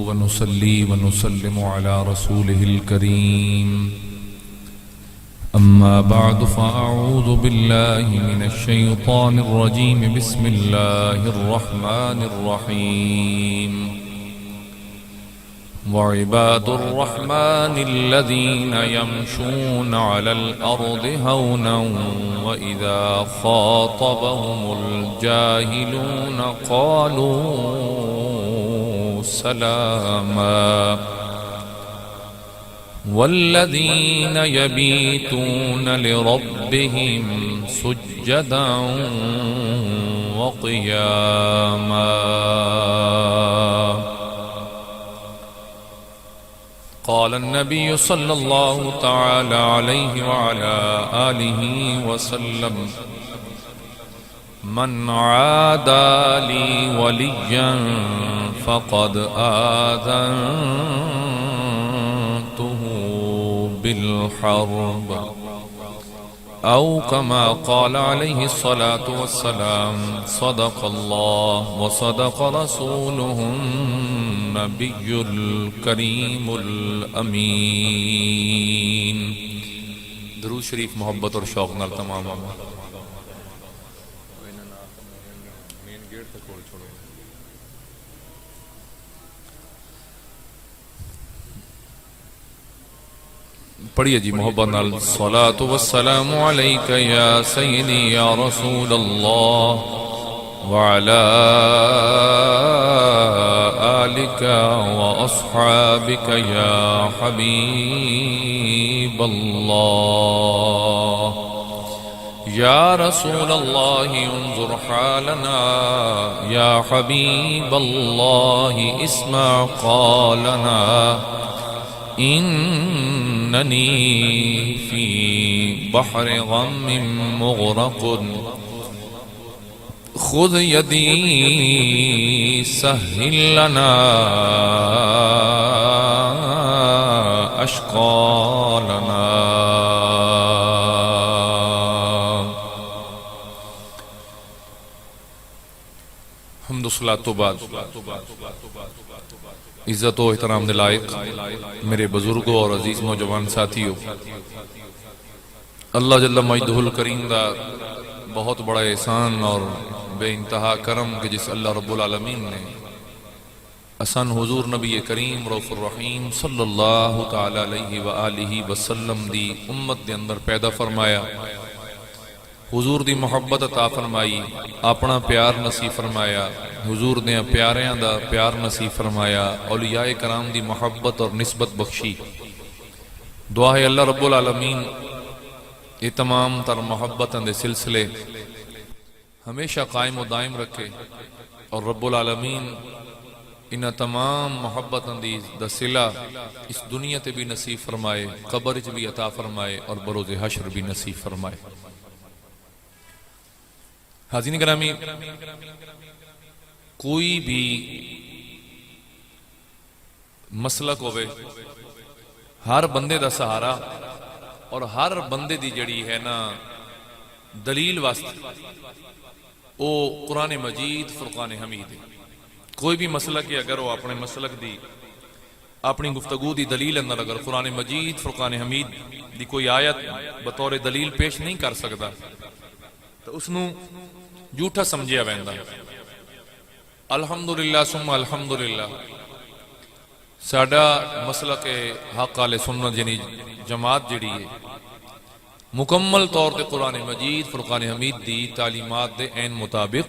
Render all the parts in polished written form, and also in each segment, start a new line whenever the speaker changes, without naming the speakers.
ونصلي ونسلم على رسوله الكريم أما بعد فأعوذ بالله من الشيطان الرجيم بسم الله الرحمن الرحيم وعباد الرحمن الذين يمشون على الأرض هونا وإذا خاطبهم الجاهلون قالوا سلاما والذين يبيتون لربهم سجدا وقياما قال النبي صلى الله تعالى عليه وعلى آله وسلم من عادى لي وليا فقد آذنته بالحرب أو كما قال عليه الصلاة والسلام صدق الله وصدق رسوله النبي الكريم الأمين. درود شریف محبت اور شوق نال تمام پڑھیے جی محبت نال. الصلاة والسلام علیک یا سیدی یا رسول اللہ وعلا آلک واصحابک یا حبیب اللہ یا رسول اللہ انظر حالنا یا حبیب اللہ اسمع قالنا إنني في بحر غم مغرق خذ يدي سهل لنا أشقالنا. حمد و صلاۃ و بعد. عزت و احترام دے لائق میرے بزرگوں اور عزیز نوجوان ساتھیوں، اللہ جل مجدہ الکریم دا بہت بڑا احسان اور بے انتہا کرم کہ جس اللہ رب العالمین نے اسان حضور نبی کریم رؤوف الرحیم صلی اللہ تعالی علیہ وآلہ وسلم دی امت دے اندر پیدا فرمایا، حضور دی محبت عطا فرمائی، اپنا پیار نصیب فرمایا، حضور دے پیاریاں دا پیار نصیب فرمایا، اولیاء کرام دی محبت اور نسبت بخشی. دعا ہے اللہ رب العالمین یہ تمام تر محبتاں دے سلسلے ہمیشہ قائم و دائم رکھے اور رب العالمین انہاں تمام محبتاں دی صلہ اس دنیا تے بھی نصیب فرمائے، قبر وچ بھی عطا فرمائے اور بروز حشر بھی نصیب فرمائے. حاضرین گرامی، کوئی بھی مسلک ہوئے ہر بندے دا سہارا اور ہر بندے دی جڑی ہے نا دلیل واسطے او قرآن مجید فرقان حمید ہے. کوئی بھی مسلک ہے اگر وہ اپنے مسلک دی اپنی گفتگو دی دلیل اندر اگر قرآن مجید فرقان حمید دی کوئی آیت بطور دلیل پیش نہیں کر سکتا تو اس نو جھوٹا سمجھیا ویندا. الحمدللہ ثم الحمدللہ ساڈا مسلک حق اہل سنت یعنی جماعت جڑی ہے مکمل طور تے قرآن مجید فرقان حمید دی تعلیمات دے عین مطابق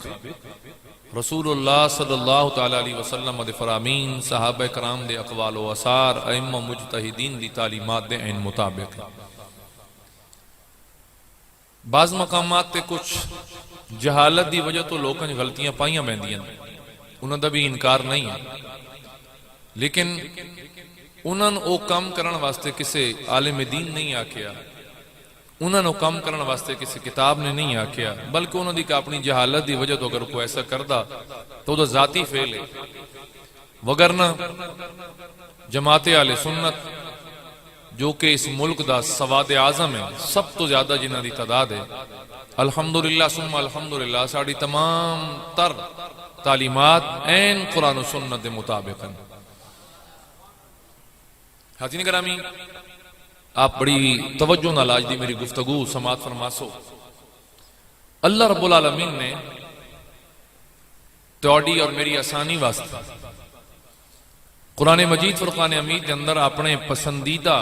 رسول اللہ صلی اللہ تعالی علیہ وسلم دے فرامین صحابہ کرام دے اقوال و آثار ائمہ مجتہدین دی تعلیمات دے عین مطابق. بعض مقامات تے کچھ جہالت دی وجہ تو لوگاں نے غلطیاں پائیاں بہندیاں انہاں دا بھی انکار نہیں ہے، لیکن انہاں او کام کرن واسطے کسے عالم دین نہیں آکھیا، انہاں نو کام کرن واسطے کسی کتاب نے نہیں آکھیا، بلکہ انہاں دی اپنی جہالت دی وجہ تو اگر کوئی ایسا کردا تو وہ ذاتی فعل ہے. وگرنہ جماعت اہل سنت جو کہ اس ملک دا سواد اعظم ہے، سب تو زیادہ جنہاں دی تعداد ہے، الحمدللہ ثم الحمدللہ ساڑی تمام تر تعلیمات این قرآن و سنت دے مطابق ہیں. حاضرین گرامی، آپ بڑی توجہ نال آج دی میری گفتگو سماعت فرماسو۔ اللہ رب العالمین نے تواڈی اور میری آسانی واسطے قرآن مجید فرقان حمید کے اندر اپنے پسندیدہ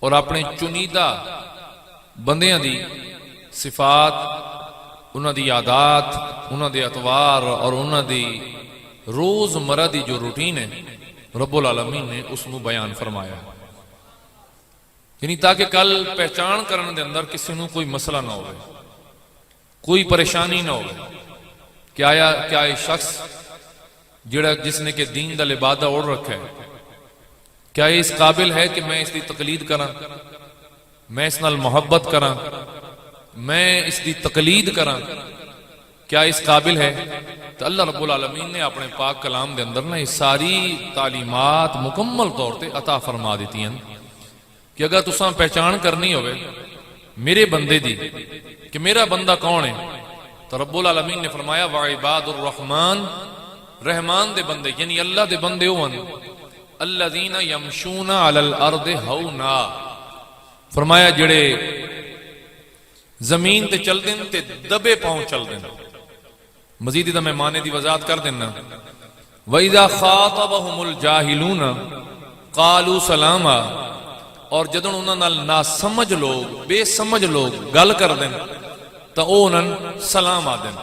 اور اپنے چنیدہ بندیاں دی صفات، انہاں دی عادات، انہاں دے اطوار اور انہاں دی روز مرہ دی جو روٹین ہے رب العالمین نے اس نو بیان فرمایا، یعنی تاکہ کل پہچان کرنے دے اندر کسی نو کوئی مسئلہ نہ ہوئے، کوئی پریشانی نہ ہوئے کہ آیا کیا یہ شخص جس نے کہ دین دا لبادہ اوڑھ رکھا ہے، کیا یہ اس قابل ہے کہ میں اس دی تقلید کراں، میں اس نال محبت کراں، میں اس دی تقلید کراں، کیا اس قابل ہے؟ تو اللہ رب العالمین نے اپنے پاک کلام دے اندر یہ ساری تعلیمات مکمل طور تے عطا فرما دیتی ہیں کہ اگر تساں پہچان کرنی ہوئے میرے بندے دی کہ میرا بندہ کون ہے، تو رب العالمین نے فرمایا وعباد الرحمن، رحمان دے بندے یعنی اللہ دے بندے ہون الذین یمشون علی الارض ہونا، فرمایا جڑے زمین تے چل دیں تے دبے پاؤں چل دیں۔ مزید دا میں معنی دی وضاحت کر دینا، وَإِذَا خَاطَبَهُمُ الْجَاهِلُونَ قَالُوا سَلَامًا، اور جدن انہاں نال نا سمجھ لوگ، بے سمجھ لوگ گل کر دیں تو انہاں سلام آ دیں۔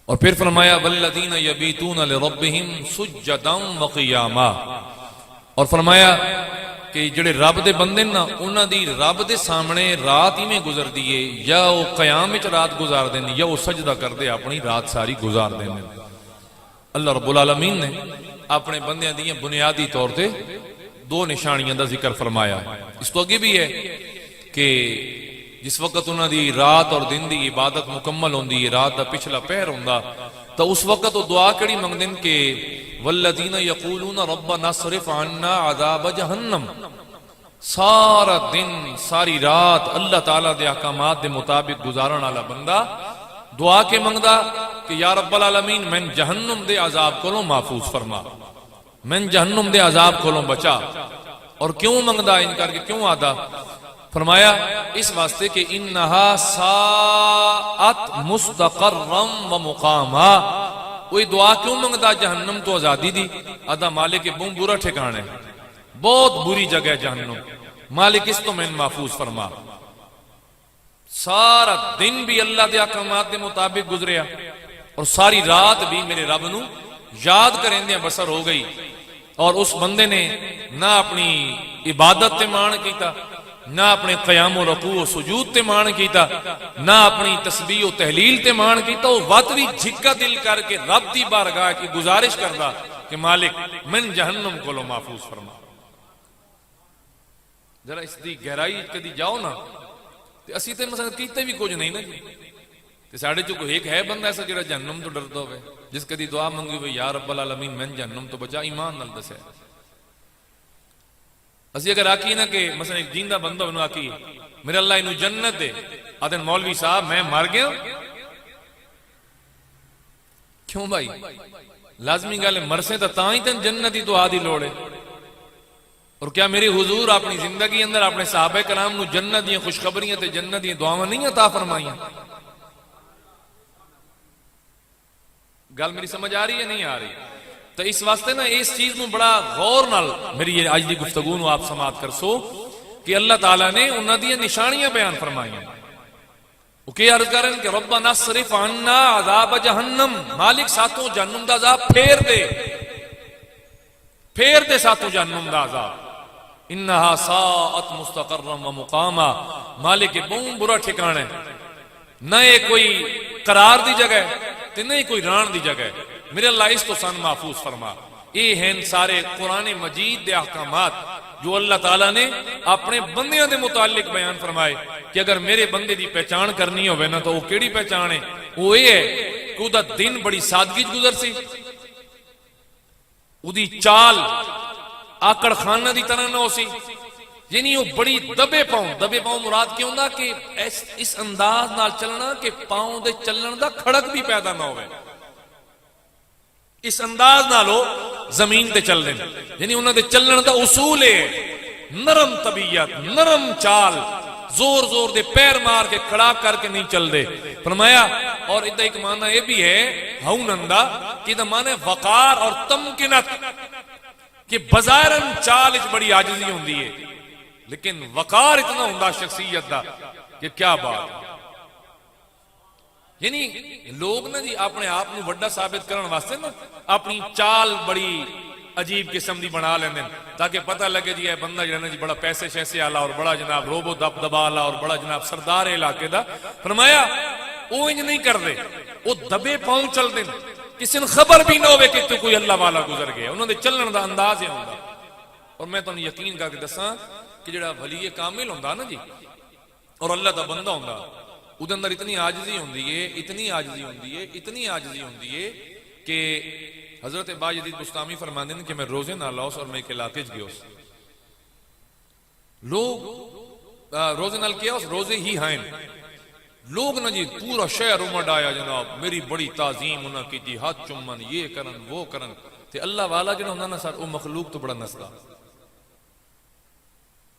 اور پھر فرمایا وَالَّذِينَ يَبِيتُونَ لِرَبِّهِمْ سُجَّدًا وَقِيَامًا، اور فرمایا کہ جڑے رب دے بندے نا انہاں دی رب دے سامنے رات ہی میں گزر دیئے، یا وہ قیام وچ رات گزار دیں یا وہ سجدہ کر دے اپنی رات ساری گزار دیں۔ اللہ رب العالمین نے اپنے بندیاں دیاں بنیادی طور تے دو نشانیاں دا ذکر فرمایا۔ اس تو آگے بھی ہے کہ جس وقت انہاں دی رات اور دن دی عبادت مکمل ہوندی ہے، رات دا پچھلا پہر ہوندا، تو اس وقت وہ دعا کڑی منگ دیں کہ والذین یقولون ربنا اصرف عنا عذاب جہنم، سارا دن ساری رات اللہ تعالیٰ دے احکامات دے مطابق گزارن والا بندہ دعا کے منگدا کہ یا رب العالمین من جہنم دے عذاب کولوں محفوظ فرما، من جہنم دے عذاب کولوں بچا۔ اور کیوں منگدا ان کر کے کیوں آدا؟ فرمایا اس واسطے کہ انہا ساعت مستقرا و مقاما، کوئی دعا کیوں منگدا جہنم تو آزادی دی؟ آدھا مالک بہت برا ٹھکانا ہے، بہت بری جگہ ہے جہنم، مالک اس تو میں محفوظ فرما۔ سارا دن بھی اللہ دے احکامات دے مطابق گزریا اور ساری رات بھی میرے رب نو یاد کریں دیا بسر ہو گئی، اور اس بندے نے نہ اپنی عبادت تے مان کیتا، نہ اپنے قیام و رکوع و سجود تے مان کیتا، نہ اپنی تسبیح و تحلیل تے مان کیتا، وہ وقت بھی جھکا دل کر کے رب دی بارگاہ کی گزارش کردا کہ مالک من جہنم کو لو محفوظ فرما۔ ذرا اس دی گہرائی کدی جاؤ نا تے اسی تے مثلا کیتے بھی کچھ نہیں نا جی، تے ساڈے چ کوئی ایک ہے بندہ ایسا جڑا جہنم تو ڈردا ہوے، جس کدی دعا منگی ہوئے یا رب العالمین من جہنم تو بچا، ایمان نال دسے۔ اسی اگر آکی نا کہ مثلا ایک جیندہ بندہ انہوں آکی میرے اللہ انہوں جنت دے، آدھن مولوی صاحب میں مر گیا، کیوں بھائی؟ لازمی گالے مرسیں تا ہی تن جنتی دعا دی لوڑے۔ اور کیا میرے حضور اپنی زندگی اندر اپنے صحابہ کرام نو جنت دیا خوشخبریاں تے جنت دیا دعاواں نہیں عطا فرمائیاں؟ گل میری سمجھ آ رہی ہے نہیں آ رہی؟ تو اس واسطے نا اس چیز نو بڑا غور نال میری یہ آج دی گفتگو نو آپ سماعت کر سو کہ اللہ تعالیٰ نے انہاں دی نشانیاں بیان فرمائیاں۔ وہ کیا عرض کریں کہ ربنا اصرف عنا عذاب جہنم، مالک ساتوں جہنم دا عذاب پھیر دے ساتوں جہنم دا عذاب، انہا ساعت مستقرا و مقاما، مالک بہت برا ٹھکانا ہے، نہ یہ کوئی قرار دی جگہ ہے تے نہیں کوئی ران دی جگہ ہے، میرے اللہ اس تو سن محفوظ فرما۔ یہ ہیں سارے قرآن مجید دے احکامات جو اللہ تعالیٰ نے اپنے بندیاں دے متعلق بیان فرمائے کہ اگر میرے بندے دی پہچان کرنی ہوئے نا تو وہ کیڑی پہچان ہے؟ وہ یہ ہے کہ وہ دا دن بڑی سادگی گزر سی، وہ دی چال آکڑ خانہ دی طرح نہ ہو سی، یعنی وہ بڑی دبے پاؤں مراد کیوں دا کہ اس انداز نال چلنا کہ پاؤں دے چلن دا کھڑک بھی پیدا نہ ہوئے، اس انداز نال ہو زمین تے چل دیں، یعنی انہوں دے چلن دا اصول ہے نرم طبیعت، نرم چال، زور زور دے پیر مار کے کھڑا کر کے نہیں چل دے. فرمایا اور ادھا ایک معنی یہ بھی ہے ہونندا کہ ادھا معنی وقار اور تمکنت، کہ بظاہراً چال اچ بڑی عاجزی ہوندی ہے لیکن وقار اتنا ہوندا شخصیت دا کہ کیا بات. یعنی لوگ نا جی اپنے آپ نو وڈا ثابت کرن واسطے نا اپنی چال بڑی عجیب قسم دی بنا لیندے تاکہ پتہ لگے جی اے بندہ جڑا جی بڑا پیسے شیسے والا اور بڑا جناب روبو دب دبا والا اور بڑا جناب سردار علاقے دا. فرمایا او انج نہیں کردے، او دبے پاؤں چل دیں، کسی نے خبر بھی نہ ہوئے کہ تو کوئی اللہ والا گزر گیا. انہوں نے چلن دا انداز ہی ہوندا. اور میں تانوں یقین کر کے دساں کہ جڑا ولی کامل ہوندا نا جی اور اللہ دا بندہ ہوندا، او دے اندر اتنی عاجزی ہوندی ہے، اتنی عاجزی ہوندی ہے، اتنی عاجزی ہوندی ہے کہ حضرت باجدید بستامی فرماندے ہیں کہ میں روزے نہ لاؤس اور میں ایک علاقے چ گیوس، لوگ روزے نال کیا اس روزے ہی ہائیں، لوگ نہ جی پورا شہر امڈ آیا جناب، میری بڑی تعظیم انہاں کی جی، ہاتھ چمن یہ کرن وہ کرن. تے اللہ والا جنہاں ہوندا نا سر او مخلوق تو بڑا نسدا،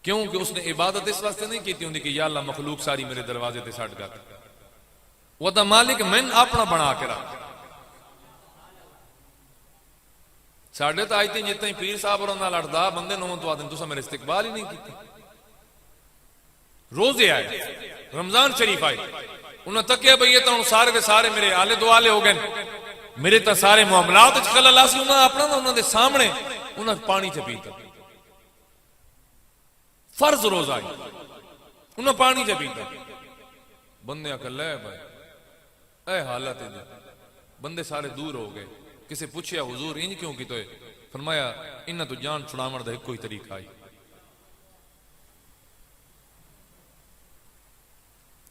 کیوں کہ اس نے عبادت اس واسطے نہیں کیتی ہوندی کہ یا اللہ مخلوق ساری میرے دروازے تے سٹ گا، وہ دا مالک میں اپنا بنا کے رکھ. ساڈے تو آئی تھی جتنے پیر صاحب اور نال لڑدا بندے نوں تو آدن تساں میرے استقبال ہی نہیں کیتے. روزے آئے، رمضان شریف آئے، انہوں نے تکیا بھئی یہ تو سارے دے سارے میرے آلے دوالے ہو گئے، میرے تو سارے معاملات خلل اللہ سی. انہوں نے اپنا انہوں دے سامنے انہوں نے پانی چ پیتا، فرض روز آئی انہوں نے پانی چ پیتا. بندے آکھا لے بھائی اے حالت ہے، بندے سارے دور ہو گئے. کسی پوچھیا حضور انج کیوں کی تو ہے؟ فرمایا انہاں تو جان چھڑاون دا کوئی طریقہ آئی.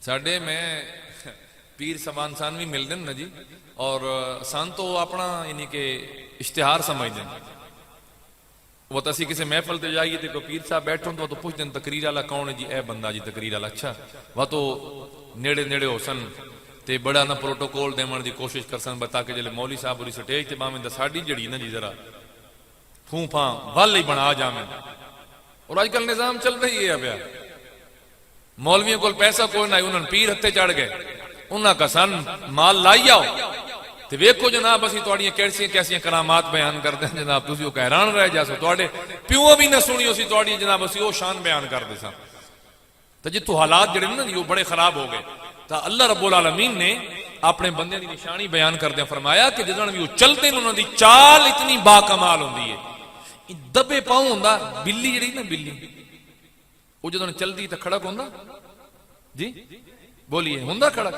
ساڈے میں پیر سبان سانوی مل دن نا جی، اور سان تو اپنا یعنی کہ اشتہار سمجھ دیں. وہ تو اسی کسی محفل تے جائیے تے کوئی پیر صاحب بیٹھوں تو پوچھ دیں تقریر والا کون ہے جی؟ اے بندہ جی تقریر والا. اچھا وہ تو نیڑے نیڑے ہو سن تے بڑا نہ پروٹوکول دیمن دی کوشش کرسن بتا کے جلے مولوی صاحب ہوری سٹیج تے باویں دا ساڈی جڑی نا جی ذرا پھوں پھاں ول ہی بنا جاویں. اور اج کل نظام چل رہی ہے پیا، مولویوں کو پیسہ کوئی نہ، انہوں نے پیر ہتھے چڑھ گئے، انہاں کا سن مال لائی آؤ تے ویکھو جناب اسی تواڈیاں کیسیاں کرامات بیان کردے ہیں جناب، تسی او حیران رہ جاسو، تواڈے پیو بھی نہ سنی اسی تواڈی جناب اسی او شان بیان کردے ساں. تے جتھو حالات جڑے نا جی وہ بڑے خراب ہو گئے تا اللہ رب العالمین نے اپنے بندے دی نشانی بیان کردے فرمایا کہ جدوں بھی وہ چلتے ہیں انہاں دی چال اتنی با کمال ہوندی ہے. دبے پاؤں ہوندا بلی جڑی نا بلی وہ جدوں چلدی تے کھڑک ہوندا جی بولیے ہوندا کھڑک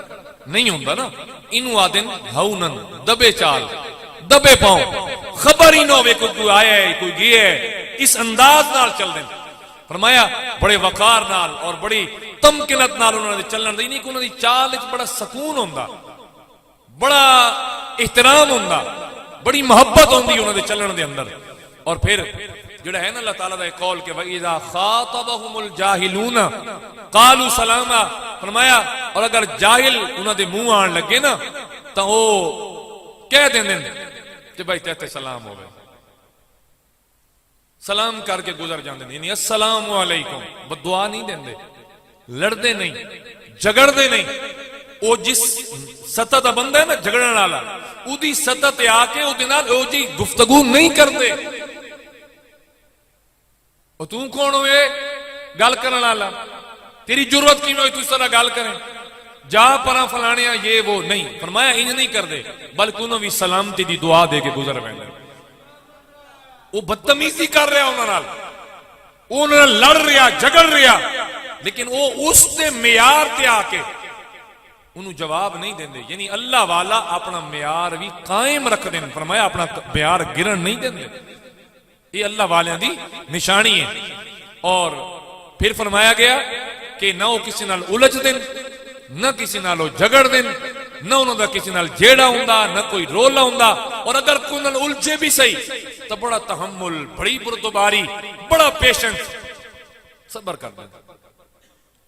نہیں ہوندا نا. اینو آدن ہونن دبے چال دبے پاؤں، خبر ہی نہ ہوے کوئی آیا ہے کوئی گیا ہے، اس انداز نال چل دیں. فرمایا بڑے وقار نال اور بڑی تمکنت نال انہوں نے چلن دی، نہیں کہ انہوں نے چال وچ بڑا سکون ہوندا، بڑا احترام ہوندا، بڑی محبت ہوندی انہوں نے چلن دے اندر. اور پھر جڑا ہے نا اللہ تعالیٰ دا ایک قول کہ وَإِذَا خَاطَبَهُمُ الْجَاهِلُونَ قَالُوا سَلَامًا. فرمایا اور اگر جاہل انہوں دے منہ آن لگے نا تو وہ کہہ دیں کہ بھائی تیتے سلام ہو گئے، سلام کر کے گزر جاندے، یعنی السلام علیکم. بدعا نہیں دیندے، لڑدے نہیں، جھگڑدے نہیں. او جس سطح دا بندہ ہے نا جھگڑن والا، او دی سطح تے آ کے او دے نال او جی گفتگو نہیں کردے. او تو کون ہوئے گل کرن والا؟ تیری جرات کی ہوئی تو اس طرح گل کریں؟ جا پراں فلانیاں یہ وہ نہیں. فرمایا انج نہیں کردے بلکہ انہوں بھی سلامتی دی دعا دے کے گزر پہنے. وہ بدتمیزی کر رہا انہوں نال، انہوں نے لڑ رہا جھگڑ رہا، لیکن وہ اس دے معیار تے آ کے انہوں جواب نہیں دیندے. یعنی اللہ والا اپنا معیار بھی قائم رکھ دیں. فرمایا اپنا معیار گرن نہیں دیندے، یہ اللہ والیاں دی نشانی ہے. اور پھر فرمایا گیا کہ نہ وہ کسی نال الجھ دیں، نہ کسی نال جھگڑ دیں، نہ انہوں دا کسی نال جیڑا ہوندا، نہ کوئی رولا ہوندا. اور اگر کوئی نال الجھے بھی صحیح تو بڑا تحمل، بڑی بردباری، بڑا پیشنس، صبر کر دیں.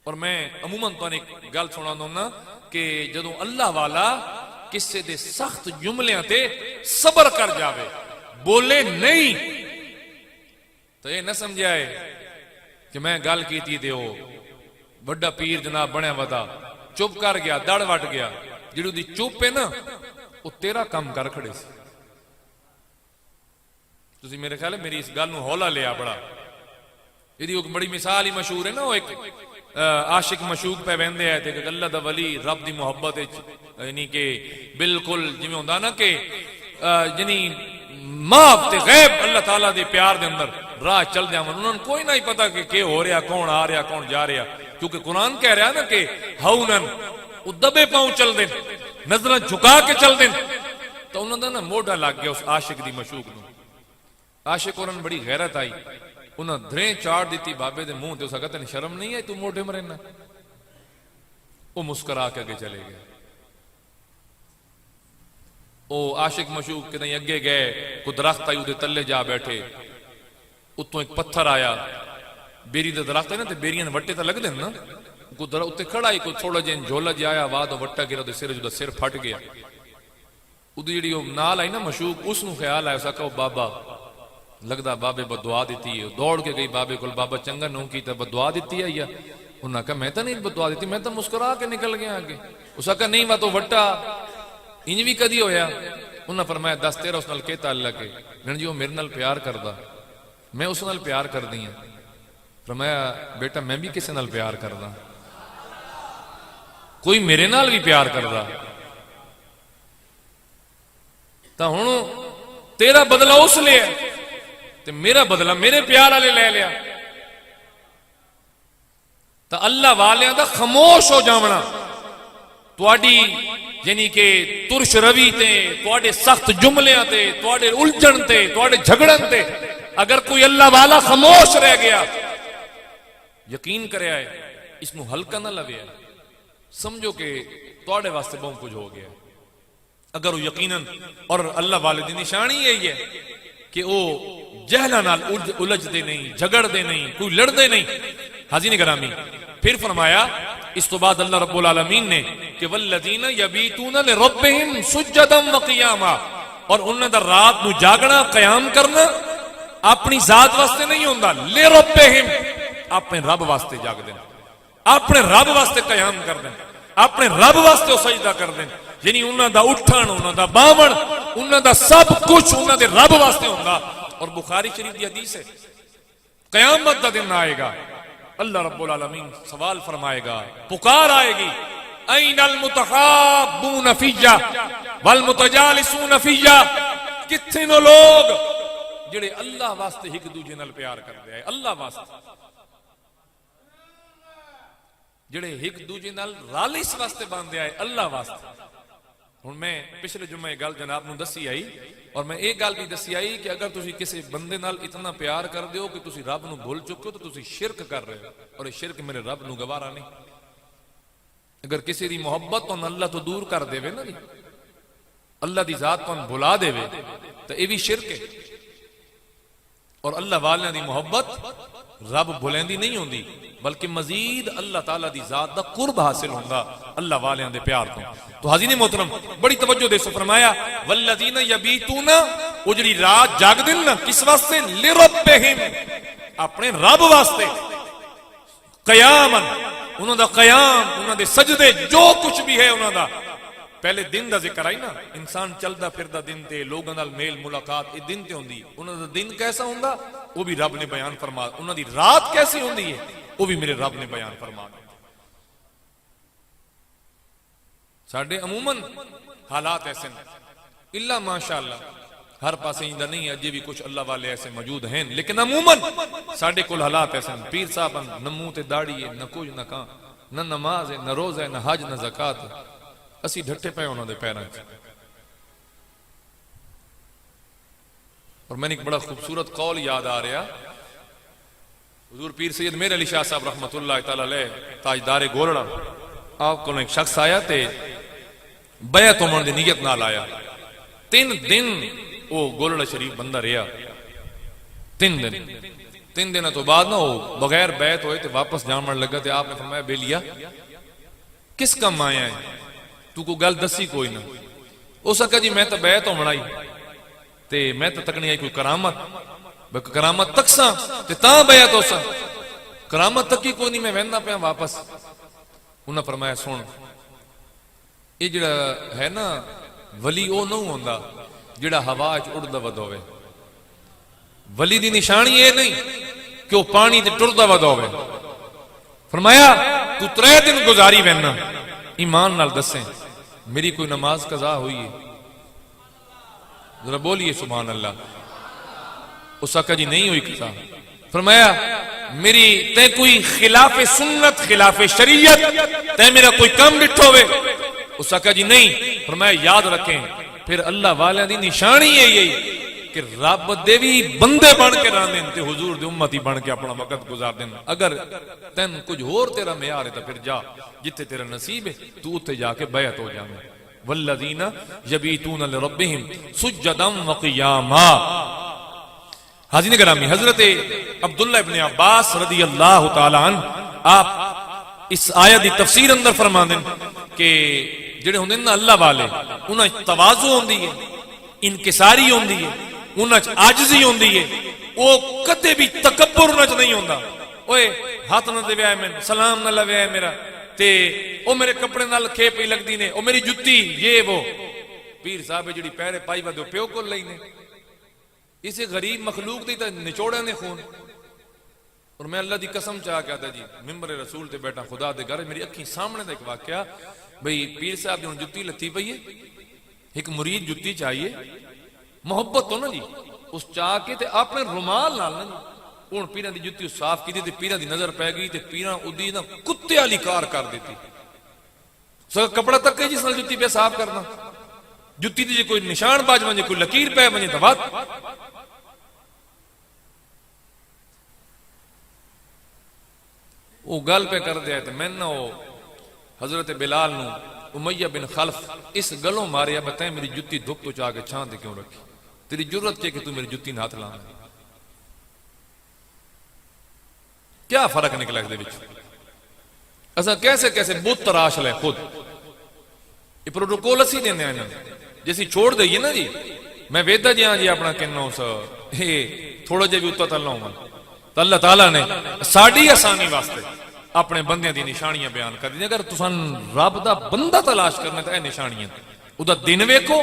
اور میں عموماً تو ایک گل سنا دوں نا کہ جدوں اللہ والا کسے دے سخت جملیاں تے صبر کر جاوے، بولے نہیں تو یہ نہ سمجھا ہے کہ میں گل کیتی تے وہ بڑا پیر جناب بنیا ودا چپ کر گیا دڑ وٹ گیا جڑی دی چپ ہے نا وہ تیرا کم کر کھڑے سی تسی میرے خیال ہے میری اس گل نو ہولا لیا بڑا یہ بڑی مثال ہی مشہور ہے نا وہ ایک عاشق مشوق پہ ویندے ہے کہ اللہ دا ولی رب دی محبت یعنی کہ بالکل جویں ہوندا نا کہ یعنی معاف تے غیب اللہ تعالیٰ دے پیار دے اندر راہ چل جاون انہوں نے کوئی نہیں پتا کہ ہو رہا کون آ رہا کون جا رہا کیونکہ قرآن کہہ رہا نا کہ ہونن وہ دبے پاؤں چل دیں نظریں جھکا کے چل دیں تو انہوں نے نا موڈا لگ گیا اس عاشق دی مشوق نو عاشق انہوں نے بڑی غیرت آئی انہوں نے دھریں چاڑ دیتی بابے دے منہ تے اس کہتے ہیں شرم نہیں ہے تو موڈے مرنا وہ مسکرا کے آگے چلے گئے او عاشق مشوق کے نہیں اگے گئے کو درخت آئی ادھے تلے جا بیٹھے اتوں ایک پتھر آیا بیری دے درخت ہے نا تے بیریاں وٹے تا لگ دیں نا کو درخت اتنے کھڑا ہی کو تھوڑا جین جھولا جایا واد وٹا گرا دے سر جو سر پھٹ گیا ادھے جڑی نال آئی نا مشوق اس نو خیال آیا سکا بابا لگدا بابے بدعا دیتی ہے دوڑ کے گئی بابے کول بابا چنگا نو کی تے بدعا دیتی ہے یا انہوں نے کہا میں تو نہیں بدعا دیتی میں تو مسکرا کے نکل گیا آگے اس کہا نہیں میں تو وٹا انج بھی کدی ہویا انہوں نے فرمایا دس تیرا اس نال کے تعلق ہے نن جی وہ میرے نال پیار کردا میں اس نال پیار کر دی ہوں فرمایا بیٹا میں بھی کسی نال پیار کردا کوئی میرے نال بھی پیار کردا تا ہن تیرا بدلہ اس لیا تے میرا بدلہ میرے پیار والے لے لیا تا اللہ والیاں دا خاموش ہو جاونا تواڈی یعنی کہ ترش روی تے تواڈے سخت جملیاں تے تواڈے الجھن تے تواڈے جھگڑن تے اگر کوئی اللہ والا خاموش رہ گیا یقین کرے آئے اس نو ہلکا نہ لوے سمجھو کہ تواڈے واسطے بہت کچھ ہو گیا اگر وہ یقیناً اور اللہ والے دی نشانی یہی ہے کہ وہ جہلا نال الجھ دے نہیں جھگڑ دے نہیں کوئی لڑ دے نہیں حاضرین گرامی پھر فرمایا اس تو بعد اللہ رب العالمین نے کہ والذین یبیتون لربہم سجدا وقیاما اور انہوں نے رات نو جاگنا قیام کرنا اپنی ذات واسطے نہیں ہوندا لربہم اپنے رب واسطے جاگ دیں اپنے رب واسطے قیام کر دیں اپنے رب واسطے سجدہ کر دیں یعنی انہوں دا اٹھن انہوں دا باون انہوں دا سب کچھ انہوں دے رب واسطے ہوندا اور بخاری شریف دی حدیث ہے قیامت دا دن آئے گا اللہ رب العالمین سوال فرمائے گا پکار آئے گی این المتحابون فیہ والمتجالسون فیہ کتنے نو لوگ جڑے اللہ واسطے ایک دوجے نال پیار کر دے اللہ واسطے جڑے ایک دوجے نال رالس واسطے باندھے آئے اللہ واسطے ہن میں پچھلے جمعے گل جناب نو دسی آئی اور میں ایک گل بھی دسی آئی کہ اگر تسی کسی بندے نال اتنا پیار کر دیو کہ تسی رب نو بھول چکے ہو تو تسی شرک کر رہے ہو اور یہ شرک میرے رب نو گوارا نہیں اگر کسی دی محبت تو اللہ تو دور کر دے وے نا اللہ دی ذات تو بھلا دے وے تو یہ بھی شرک ہے اور اللہ والیاں دی محبت رب بھلیندی نہیں ہوندی بلکہ مزید اللہ تعالیٰ دی ذات دا قرب حاصل ہوندا اللہ والیاں دے پیار تو حاضرین محترم بڑی توجہ دے سو فرمایا والذین یبیتون اجڑی رات جاگ دن نا کس واسطے لربہم اپنے رب واسطے قیاما انہوں دا قیام انہوں دے سجدے جو کچھ بھی ہے انہوں دا پہلے دن دا ذکر آئی نا انسان چلدا پھردا دن تے لوگاں نال میل ملاقات یہ دن تے ہوندی انہوں دا دن کیسا ہوندا وہ بھی رب نے بیان فرما انہوں دی رات کیسی ہوندی ہے وہ بھی میرے رب نے بیان فرما ساڈے عموماً حالات ایسے نہیں اللہ ماشاءاللہ ہر پاسے ہی نہیں ہے اجے بھی کچھ اللہ والے ایسے موجود ہیں لیکن عموماً ساڈے کول حالات ایسے ہیں پیر صاحب نہ منہ تے داڑھی ہے نہ کچھ نہ کہاں نہ نماز ہے نہ روزہ ہے نہ حج نہ زکات اسی ڈھٹے پے انہوں دے پیراں وچ اور میں نے ایک بڑا خوبصورت قول یاد آ رہا حضور پیر سید میر علی شاہ صاحب رحمت اللہ تعالی علیہ تاجدار گولڑا آپ کو ایک شخص آیا تے بیعت ہونے دی نیت نال آیا 3 دن وہ گولڑا شریف بندہ رہا 3 دن تو بعد نا وہ بغیر بیعت ہوئے تے واپس جامن لگا تے آپ نے فرمایا بے لیا کس کم آیا ہے تو کو گل دسی کوئی نہ ہو سکا جی میں تو بیعت ہو منائی تے میں تو تکنی آئی کوئی کرامت کرامت تک سا تے تاں بیعت ہو سا کرامت تک ہی کوئی نہیں میں وہندا پیا واپس انہاں فرمایا سن یہ جڑا ہے نا ولی او نہ ہوندا جڑا ہوا وچ اڑدا ود ہوے ولی دی نشانی یہ نہیں کہ وہ پانی تے ٹردا ود ہوے فرمایا تو 3 دن گزاری وینا ایمان نال دسیں میری کوئی نماز قضا ہوئی ہے ذرا بولیے سبحان اللہ اس آقا جی نہیں ہوئی قضا فرمایا میری تے کوئی خلاف سنت خلاف شریعت تے میرا کوئی کام ڈٹھو ہوئے اس آقا جی نہیں فرمایا یاد رکھیں پھر اللہ والے دی نشانی ہے یہی کہ رب دے بھی بندے بن کے رہن دیں تے حضور دے امتی بن کے اپنا وقت گزار دیں اگر تین کچھ اور تیرا معیار ہے تو پھر جا جتے تیرا نصیب ہے تو اتنے جا کے بیعت ہو جانے والذین یبیتون لربہم سجدا وقیاما حاضرین گرامی حضرت عبداللہ ابن عباس رضی اللہ تعالی عنہ آپ اس آیت دی تفسیر اندر فرما دیں کہ جڑے ہوندے نا اللہ والے انہاں تواضع ہوندی ہے انکساری ہوندی ہے انہاں عاجزی ہوندی ہے وہ کدے بھی تکبر نہ نہیں ہوندا اوئے ہاتھ نہ دے وے میں سلام نہ لوے میرا تے او میرے کپڑے نال کھے پئی لگدی نے او میری جُتی یہ وہ پیر صاحب جڑی پیرے پائی ودو پیو کول لئی نے اسے غریب مخلوق دی تے نچوڑے نے خون اور میں اللہ دی قسم چاہ کے آتا جی ممبر رسول تے بیٹھا خدا دے گھر میری اکھیں سامنے دا ایک واقعہ بھئی پیر صاحب جو جُتی لتی پئی ہے ایک مرید جُتی چاہیے محبت تو نا جی اس چاہ کے تے اپنے رومال نال نا جی ان پیران دی جُتی صاف کی دی تے پیران دی نظر پہ گئی تے پیران ادی نا کتے والی کار کر دیتی سو کپڑا تک جس نال جُتی پہ صاف کرنا جُتی دی کوئی نشان باج ونجے کوئی لکیر پہ ونجے تو بات وہ گل پہ کر دیا تے میں نہ وہ حضرت بلال نو امیہ بن خلف اس گلوں ماریا بتائیں میری جُتی دھک تو چاہ کے چھان دے کیوں رکھی تیری جرت کیا کہ تو میری جُتی نہ ہاتھ لانا کیا فرق نکلا اس دے وچ اسا کیسے کیسے بت تراش لے خود یہ پروٹوکول اسی دینے آئے جیسی چھوڑ دئیے نا جی میں ویدہ جی ہاں جی اپنا کہنا سا تھوڑا جے بھی اتتا تلنا ہوں تو اللہ تعالیٰ نے ساڑی آسانی واسطے اپنے بندیاں دی نشانیاں بیان کر دی اگر تسان رب دا بندہ تلاش کرنا تو اے نشانیاں او دا دن ویکھو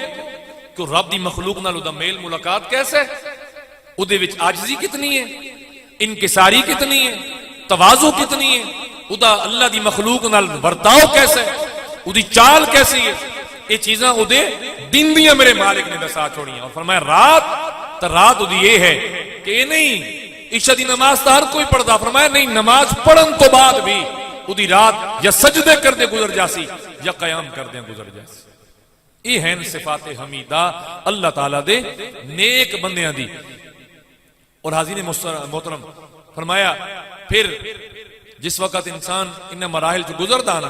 کہ رب دی مخلوق نال او دا میل ملاقات کیسے او دے وچ عاجزی کتنی ہے انکساری کتنی ہے تواضع کتنی ہے او دا اللہ دی مخلوق نال برتاؤ کیسے او دی چال کیسی ہے یہ چیزاں او دے دن دیاں میرے مالک نے دسا چھوڑیاں اور فرمایا رات او دی یہ ہے کہ یہ نہیں عشاء دی نماز تو ہر کوئی پڑھتا فرمایا نہیں نماز پڑھن تو بعد بھی او دی رات یا سجدے کر دے گزر جاسی یا قیام کر دے گزر جاسی یہ ہیں صفات حمیدہ اللہ تعالیٰ دے نیک بندیاں دی اور حاضرین محترم فرمایا پھر جس وقت انسان ان مراحل سے گزرتا نا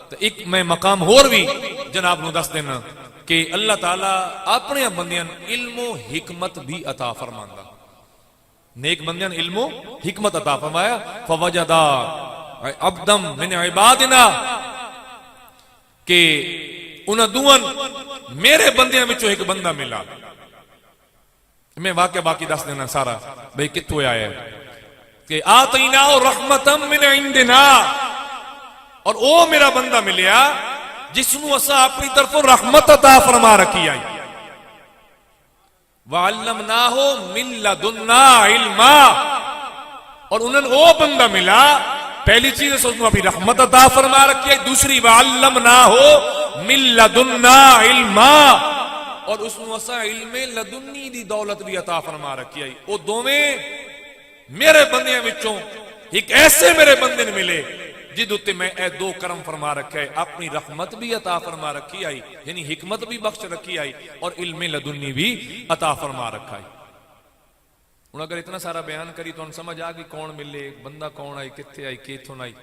تو ایک میں مقام اور بھی جناب نو دس دینا کہ اللہ تعالیٰ اپنے بندیاں علم و حکمت بھی عطا فرماندا نیک بندیاں علم و حکمت عطا فرمایا فوجدا عبدم من عبادنا کہ انہاں دوان میرے بندیاں وچوں ایک بندہ ملا میں واقعہ باقی دس دینا سارا بھئی کتوں آیا ہے کہ آتینا رحمتا من عندنا اور او میرا بندہ ملیا جس نو اسا اپنی طرف رحمت عطا فرما رکھی آئی وَعَلَّمْنَاهُ مِن لَدُنَّا عِلْمًا اور انہوں او بندہ ملا پہلی چیز ہے اس نے اپنی رحمت عطا فرما رکھی ہے دوسری وَعَلَّمْنَاهُ مِن لَدُنَّا عِلْمًا اور اس نے اسا علم لدنی دی دولت بھی عطا فرما رکھی ہے او دوویں میرے بندیاں وچوں ایک ایسے میرے بندے نے ملے جد اتے میں اے دو کرم فرما رکھا ہے اپنی رحمت بھی عطا فرما رکھی آئی یعنی حکمت بھی بخش رکھی آئی اور علم لدنی بھی عطا فرما رکھا ہے انہوں اگر اتنا سارا بیان کری تو ان سمجھ آگئی کون ملے بندہ کون آئی کتھے آئی کیتھوں آئی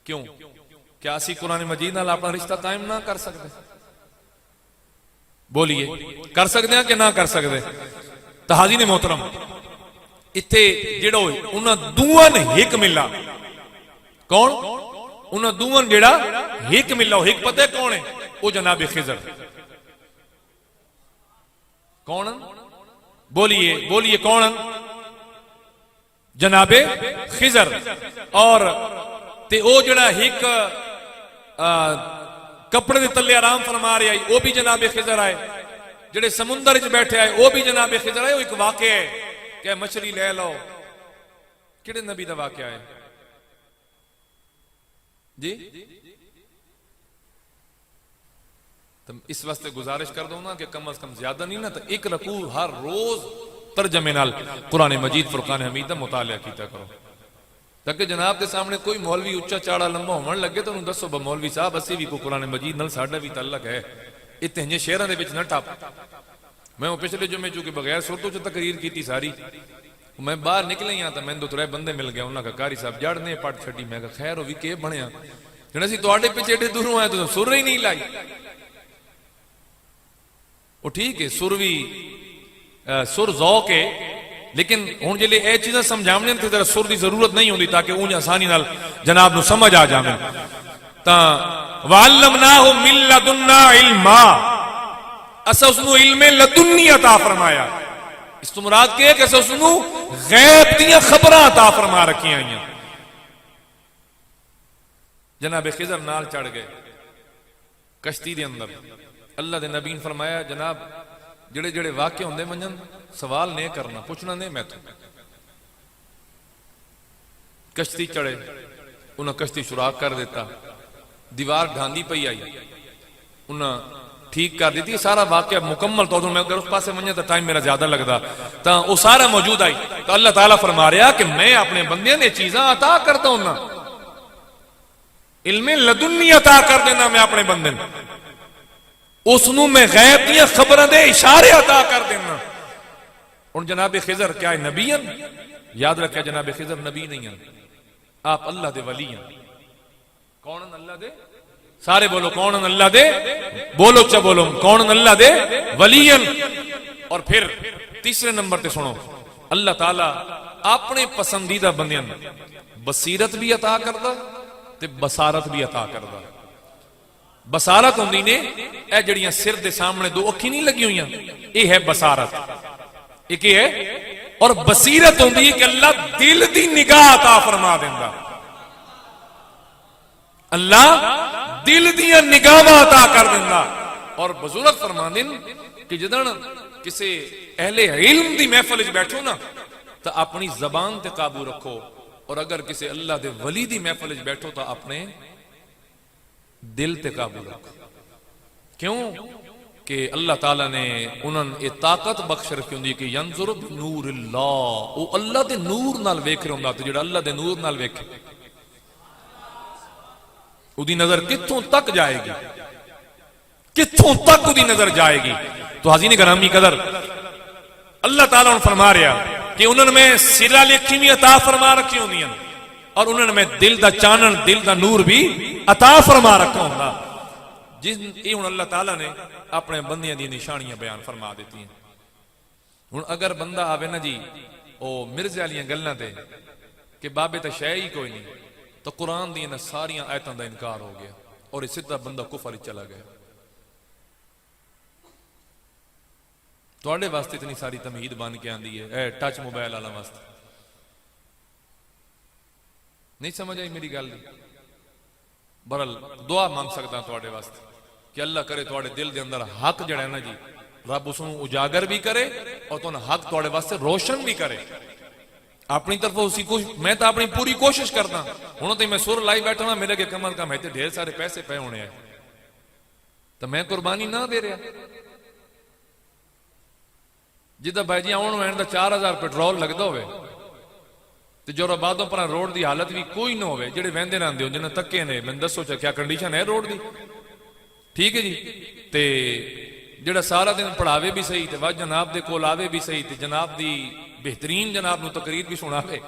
کیوں کیا اسی قرآن مجید نال اپنا رشتہ قائم نہ کر سکتے بولیے کر سکتے ہیں کہ نہ کر سکتے تحاضین محترم اتھے جڑا ہوئی انہاں دوان ہک ملا کون انہاں دوان جڑا ہک ملا ہک پتہ کون ہے وہ جناب خضر کون بولیے بولیے کون؟ جناب خضر. اور تے او جڑا ایک کپڑے دے تلے آرام فرما رہے آئی وہ بھی جناب خضر آئے. جڑے سمندر وچ بیٹھے آئے وہ بھی جناب خضر آئے. وہ ایک واقعہ ہے کہ مچھلی لے لو. کہڑے نبی دا واقعہ ہے جی؟ تو اس واسطے گزارش کر دوں نا کہ کم از کم زیادہ نہیں نا تو ایک رکوع ہر روز ترجمے نال قرآن مجید فرقان حمید دا مطالعہ کیتا کرو تاکہ جناب کے سامنے کوئی مولوی اچھا چاڑا لمبا ہون لگے تو انہوں دسو با مولوی صاحب اسی بھی کو قرآن مجید نال ساڈا بھی تعلق ہے. اتنے شہراں دے وچ نہ ٹاپ. میں وہ پچھلے جمعے چونکہ بغیر سرتوں چ تقریر کیتی ساری, میں باہر نکلے ہاں تو میں دو ترے بندے مل گئے. انہاں کا قاری صاحب جڑ نے پٹ چھڈی. میں کہا خیر ہوئی کہ بنیا جن اسی تواڈے پیچھے ایڈے دوروں آئے تو سر ہی نہیں لائی. وہ ٹھیک ہے سر بھی سر ذوق ہے لیکن ہن جلے اے چیزاں سمجھاونے تے ذرا سر دی ضرورت نہیں ہوندی تاکہ اونج آسانی نال جناب نو سمجھ آ جاوے. تا وعلمناہ من لدنا علما, اسا اس نو علم لدنی عطا فرمایا. اس تو مراد کہ اسا اس نو غیب دیاں خبراں عطا فرما رکھیاں ہیں. جناب خضر نال چڑھ گئے کشتی دے اندر. اللہ دے نبی نے فرمایا جناب جڑے جڑے واقع ہوندے منجن سوال نہیں کرنا پوچھنا نہیں. میں تو کشتی چڑھے انہاں کشتی سوراخ کر دیتا. دیوار ڈھاندی پئی آئی انہاں ٹھیک کر دیتی. سارا واقعہ مکمل طور میں اگر اس پاسے منجا تو ٹائم میرا زیادہ لگتا تو وہ سارا موجود آئی. تو اللہ تعالیٰ فرما رہا کہ میں اپنے بندے نے چیزاں عطا کرتا ہوں نا. علم لدنی عطا کر دینا میں اپنے بندے نے. اس نو میں غیب دیا خبریں دے اشارے عطا کر دینا. ان جناب خضر کیا ہے نبی ہیں؟ یاد رکھیں جناب خضر نبی نہیں ہیں, آپ اللہ دے ولی ہیں. کون اللہ دے؟ سارے بولو کون اللہ دے؟ بولو چا بولو کون اللہ دے؟ ولی ہیں. اور پھر تیسرے نمبر تے سنو اللہ تعالیٰ اپنے پسندیدہ بندیاں بصیرت بھی عطا کردا تے بصارت بھی عطا کردا. بصارت ہوندی نے اے جڑیاں سر دے سامنے دو اکھی نہیں لگی ہوئیاں اے ہے بصارت. ایک ہے اور بصیرت ہوندی کہ اللہ دل دی نگاہ عطا فرما دیندا. اللہ دل دیاں نگاہاں عطا کر دیندا. اور بزرگ فرماندن کہ جدن کسی اہل علم دی محفل وچ بیٹھو نا تو اپنی زبان تے قابو رکھو, اور اگر کسی اللہ دے ولی دی محفل وچ بیٹھو تو اپنے دل تے قابو رکھو. کیوں کہ اللہ تعالیٰ نے انہوں نے طاقت بخش رکھی ہوندی کہ ینظر بنور اللہ, او اللہ دے نور نال ویکھ رہا ہوندا. تو جڑا اللہ دے نور نال ویکھے او دی نظر کتھوں تک جائے گی, کتھوں تک او دی نظر جائے گی. تو حاضرین گرامی قدر اللہ تعالیٰ نے فرما رہا کہ انہوں نے میں سرہ لکھی بھی عطا فرما رکھی ہوندی ہیں اور انہوں نے میں دل دا چانن دل دا نور بھی عطا فرما رکھا ہوندا. جس یہ اللہ تعالیٰ نے اپنے بندیاں دی نشانیاں بیان فرما دیتی ہیں. ہن اگر بندہ آوے نا جی او مرزے والیاں گلاں تے کہ بابے تے شے ہی کوئی نہیں, تو قرآن دی نہ ساریاں آیتاں دا انکار ہو گیا اور اس سیدھا بندہ کفر وچ چلا گیا. تواڈے واسطے اتنی ساری تمہید بن کے آندی ہے اے ٹچ موبائل والا واسطے. نہیں سمجھ آئی میری گل؟ برل دعا مانگ سکتا تواڈے واسطے کہ اللہ کرے تواڈے دل دے اندر حق جڑا ہے نا جی رب اس نوں اجاگر بھی کرے اور تواڈا حق تواڈے واسطے روشن بھی کرے. اپنی طرف اسی میں تو اپنی پوری کوشش کرتا ہوں. تو میں سر لائی بیٹھا ہوں میرے کے کم از کم ہے ڈھیر سارے پیسے پے ہونے ہیں تو میں قربانی نہ دے رہا. جدہ بھائی جی آن وین دا 4000 پیٹرول لگتا ہوئے تو جو ربادوں پر روڈ دی حالت بھی کوئی نہ ہوئے جڑے ویندے نہ ہوں جنہیں تکے نے میں دسو چاہ کیا کنڈیشن ہے روڈ دی. ٹھیک ہے جی تے جڑا سارا دن پڑھاوے بھی صحیح تے وقت جناب دے کول آوے بھی صحیح تے جناب دی بہترین جناب نو تقریر بھی سناوے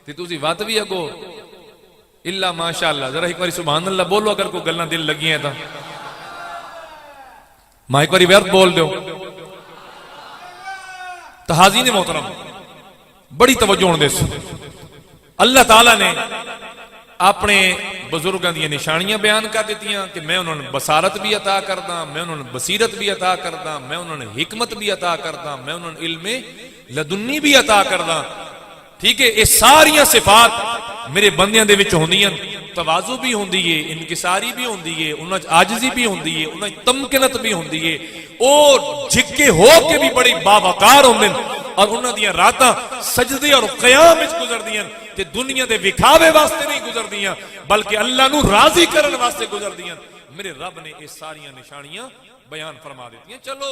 تے تسی وقت بھی اگو اللہ ماشاءاللہ. ذرا ایک باری سبحان اللہ بولو اگر کوئی گلاں دل لگی ہیں تا میں ایک باری ورد بول دیو. تو حاضرین محترم بڑی توجہ ہونے دے. اللہ تعالیٰ نے اپنے بزرگاں دی نشانیاں بیان کر دیتیاں کہ میں انہوں نے بصارت بھی عطا کردا، میں انہوں نے بصیرت بھی عطا کردا، میں انہوں نے حکمت بھی عطا کردا، میں انہوں نے علم لدنی بھی عطا کردا. ٹھیک ہے، یہ ساریاں صفات میرے بندیاں دے وچ ہوندیاں. تواضع بھی ہوندی ہے، انکساری بھی ہوندی ہے، انہاں وچ عاجزی بھی ہوندی ہے، انہاں وچ تمکنت بھی ہوندی ہے. او جھکے ہو کے بھی بڑی باوقار ہوندے اور انہاں دیاں راتاں سجدے اور قیام وچ گزردیاں تے دنیا دے وکھاوے واسطے نہیں گزردیاں بلکہ اللہ نو راضی کرن واسطے گزردیاں. میرے رب نے یہ ساریاں نشانیاں بیان فرما دیتی ہیں. چلو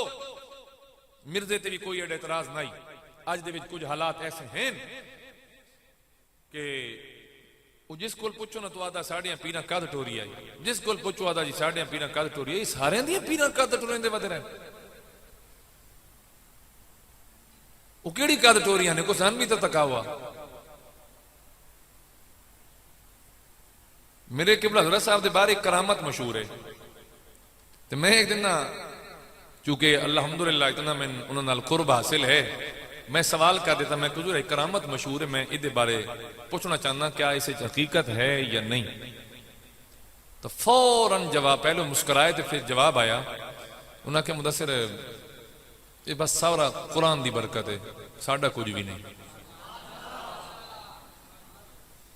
مرزے تے بھی کوئی اعتراض نہیں. اج دے وچ کچھ حالات ایسے ہیں کہ وہ جس کول پوچھو نا تو آدھا ساڑیاں پیراں کد ٹوری آئی، جس کول پوچھو آدھا جی ساڑیاں پیراں کد ٹوری آئی. سارے دیاں پیراں کد ٹورین دے ودے رہے وہ کیڑی کد ٹوریاں نے کو سن بھی تو تکا ہوا. میرے قبلہ حضرت صاحب دے بارے ایک کرامت مشہور ہے. تو میں ایک دن چونکہ الحمدللہ اتنا میں انہوں نے قرب حاصل ہے، میں سوال کر دیتا میں کہ حضور ایک کرامت مشہور ہے، میں ادھے بارے پوچھنا چاہنا کیا اسے حقیقت ہے یا نہیں. تو فوراً جواب، پہلے مسکرائے تو پھر جواب آیا. انہوں نے کہا مدثر یہ بس سارا قرآن دی برکت ہے، ساڈا کچھ بھی نہیں.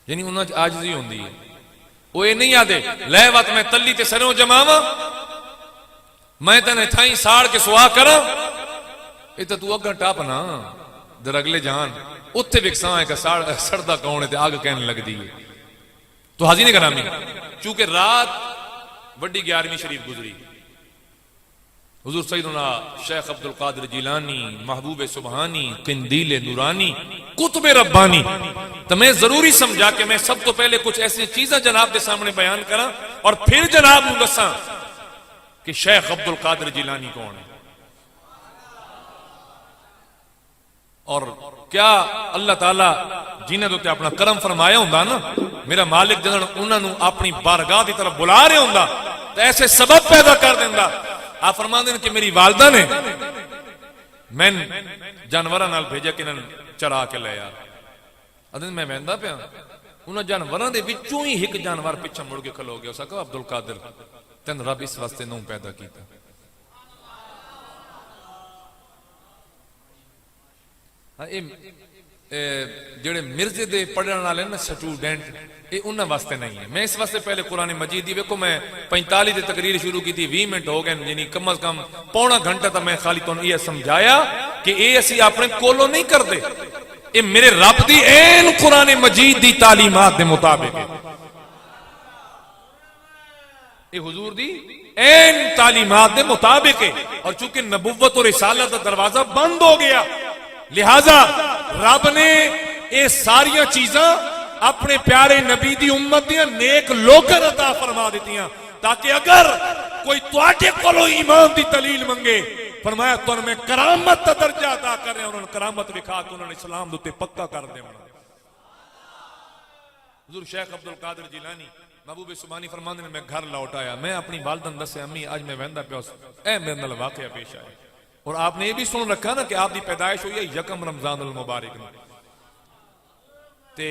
یعنی انہوں نے عاجزی ہوندی ہے. وہ یہ نہیں یادے لے وقت میں تلی تے سروں جماواں، میں تنے تھائیں ساڑ کے سوا کراں، یہ تو اگا ٹاپ نا در اگلے جان اتھے وکساں ہے کہ سڑدا کون ہے تے آگ کہنے لگ دی ہے. تو حاضرین گرامی، چونکہ رات وڈی 11ویں شریف گزری، حضور سیدنا شیخ عبد القادر جیلانی، محبوب سبحانی، قندیل نورانی، قطب ربانی. تو میں ضروری سمجھا کہ میں سب تو پہلے کچھ ایسی چیزیں جناب کے سامنے بیان کرا اور پھر جناب نو دساں کہ شیخ عبد القادر جیلانی کون ہے اور کیا اللہ تعالیٰ جنہیں تو اپنا کرم فرمایا ہوں نا. میرا مالک جنہوں انہوں نے اپنی بارگاہ کی طرف بلا رہے ہوں تو ایسے سبب پیدا کر دینا. آپ فرما دیں کہ میری والدہ نے میں جانوراں نال بھیجا کہ انہوں چرا کے لے آ. ادن میں ویندا پیا انہاں جانوراں دے وچوں ہی ایک جانور پیچھے مڑ کے کھلو گیا. اس کہا عبد القادر تین رب اس واسطے نوں پیدا کیتا. جڑے مرزے دے پڑھن والے نا سٹوڈنٹ یہ انہاں واسطے نہیں ہے. میں اس واسطے پہلے قرآن مجید دی ویکھو میں 45 دے تقریر شروع کی تھی، 20 منٹ ہو گئے، یعنی کم از کم پونا گھنٹہ تا میں خالی تانوں یہ سمجھایا کہ اے اسی اپنے کولوں نہیں کردے، اے میرے رب دی این قرآن مجید دی تعلیمات دے مطابق ہے. اے حضور دی این تعلیمات دے مطابق ہے. اور چونکہ نبوت اور رسالت دا دروازہ بند ہو گیا لہذا رب نے یہ ساریاں چیزاں اپنے پیارے نبی دی امت دیاں نیک لوگاں عطا فرما دیتیاں تاکہ اگر کوئی تواڈے کولوں ایمان دی دلیل منگے فرمایا تو میں کرامت دا درجہ عطا کر رہے ہیں. انہوں نے کرامت دکھا کے انہوں نے اسلام دے پکا کر دے. حضور شیخ عبد القادر جیلانی محبوب سبحانی فرماندے نے میں گھر لوٹ آیا، میں اپنی والدہ دسے امی اج میں ویندا پیا اے میرے نال واقعہ پیش آیا. اور آپ نے یہ بھی سن رکھا نا کہ آپ دی پیدائش ہوئی ہے یکم رمضان المبارک میں. تے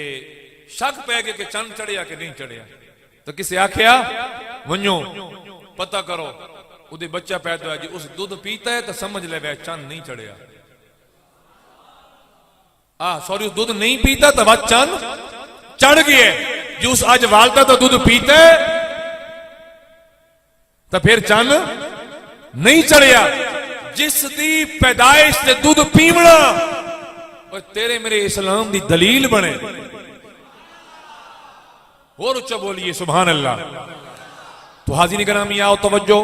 شک پہ گئے کہ چند چڑھیا کہ نہیں چڑھیا. تو کسے آکھیا ونجو پتہ کرو وہ بچہ پیدا ہوا جی اس دودھ پیتا ہے تو سمجھ لے وہ چند نہیں چڑھیا. سوری اس دودھ نہیں پیتا تو وہ چند چڑھ گیا جی. اس آج والدہ تو دودھ پیتا ہے تو پھر چند نہیں چڑھیا. جس دی پیدائش سے دودھ پیمنا اور تیرے میرے اسلام دی دلیل بنے. اور اچھا بولیے سبحان اللہ. تو حاضرین گرامی آؤ توجہ،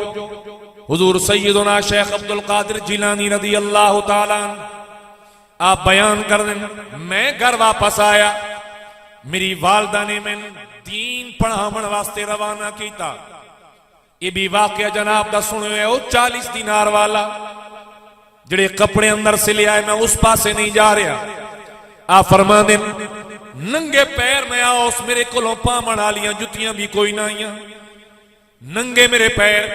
حضور سیدنا شیخ عبد القادر جیلانی رضی اللہ تعالیٰ آپ بیان کر دیں میں گھر واپس آیا، میری والدہ نے میں دین پڑھاون واسطے روانہ کیتا. یہ بھی واقعہ جناب دا سنے ہوئے 40 دینار والا جڑے کپڑے اندر سے لے آئے میں اس پاسے نہیں جا رہا. آپ فرما دیں ننگے پیر میں آؤ اس میرے کلوں پامن آلیاں جتیاں بھی کوئی نہ آئیاں ننگے میرے پیر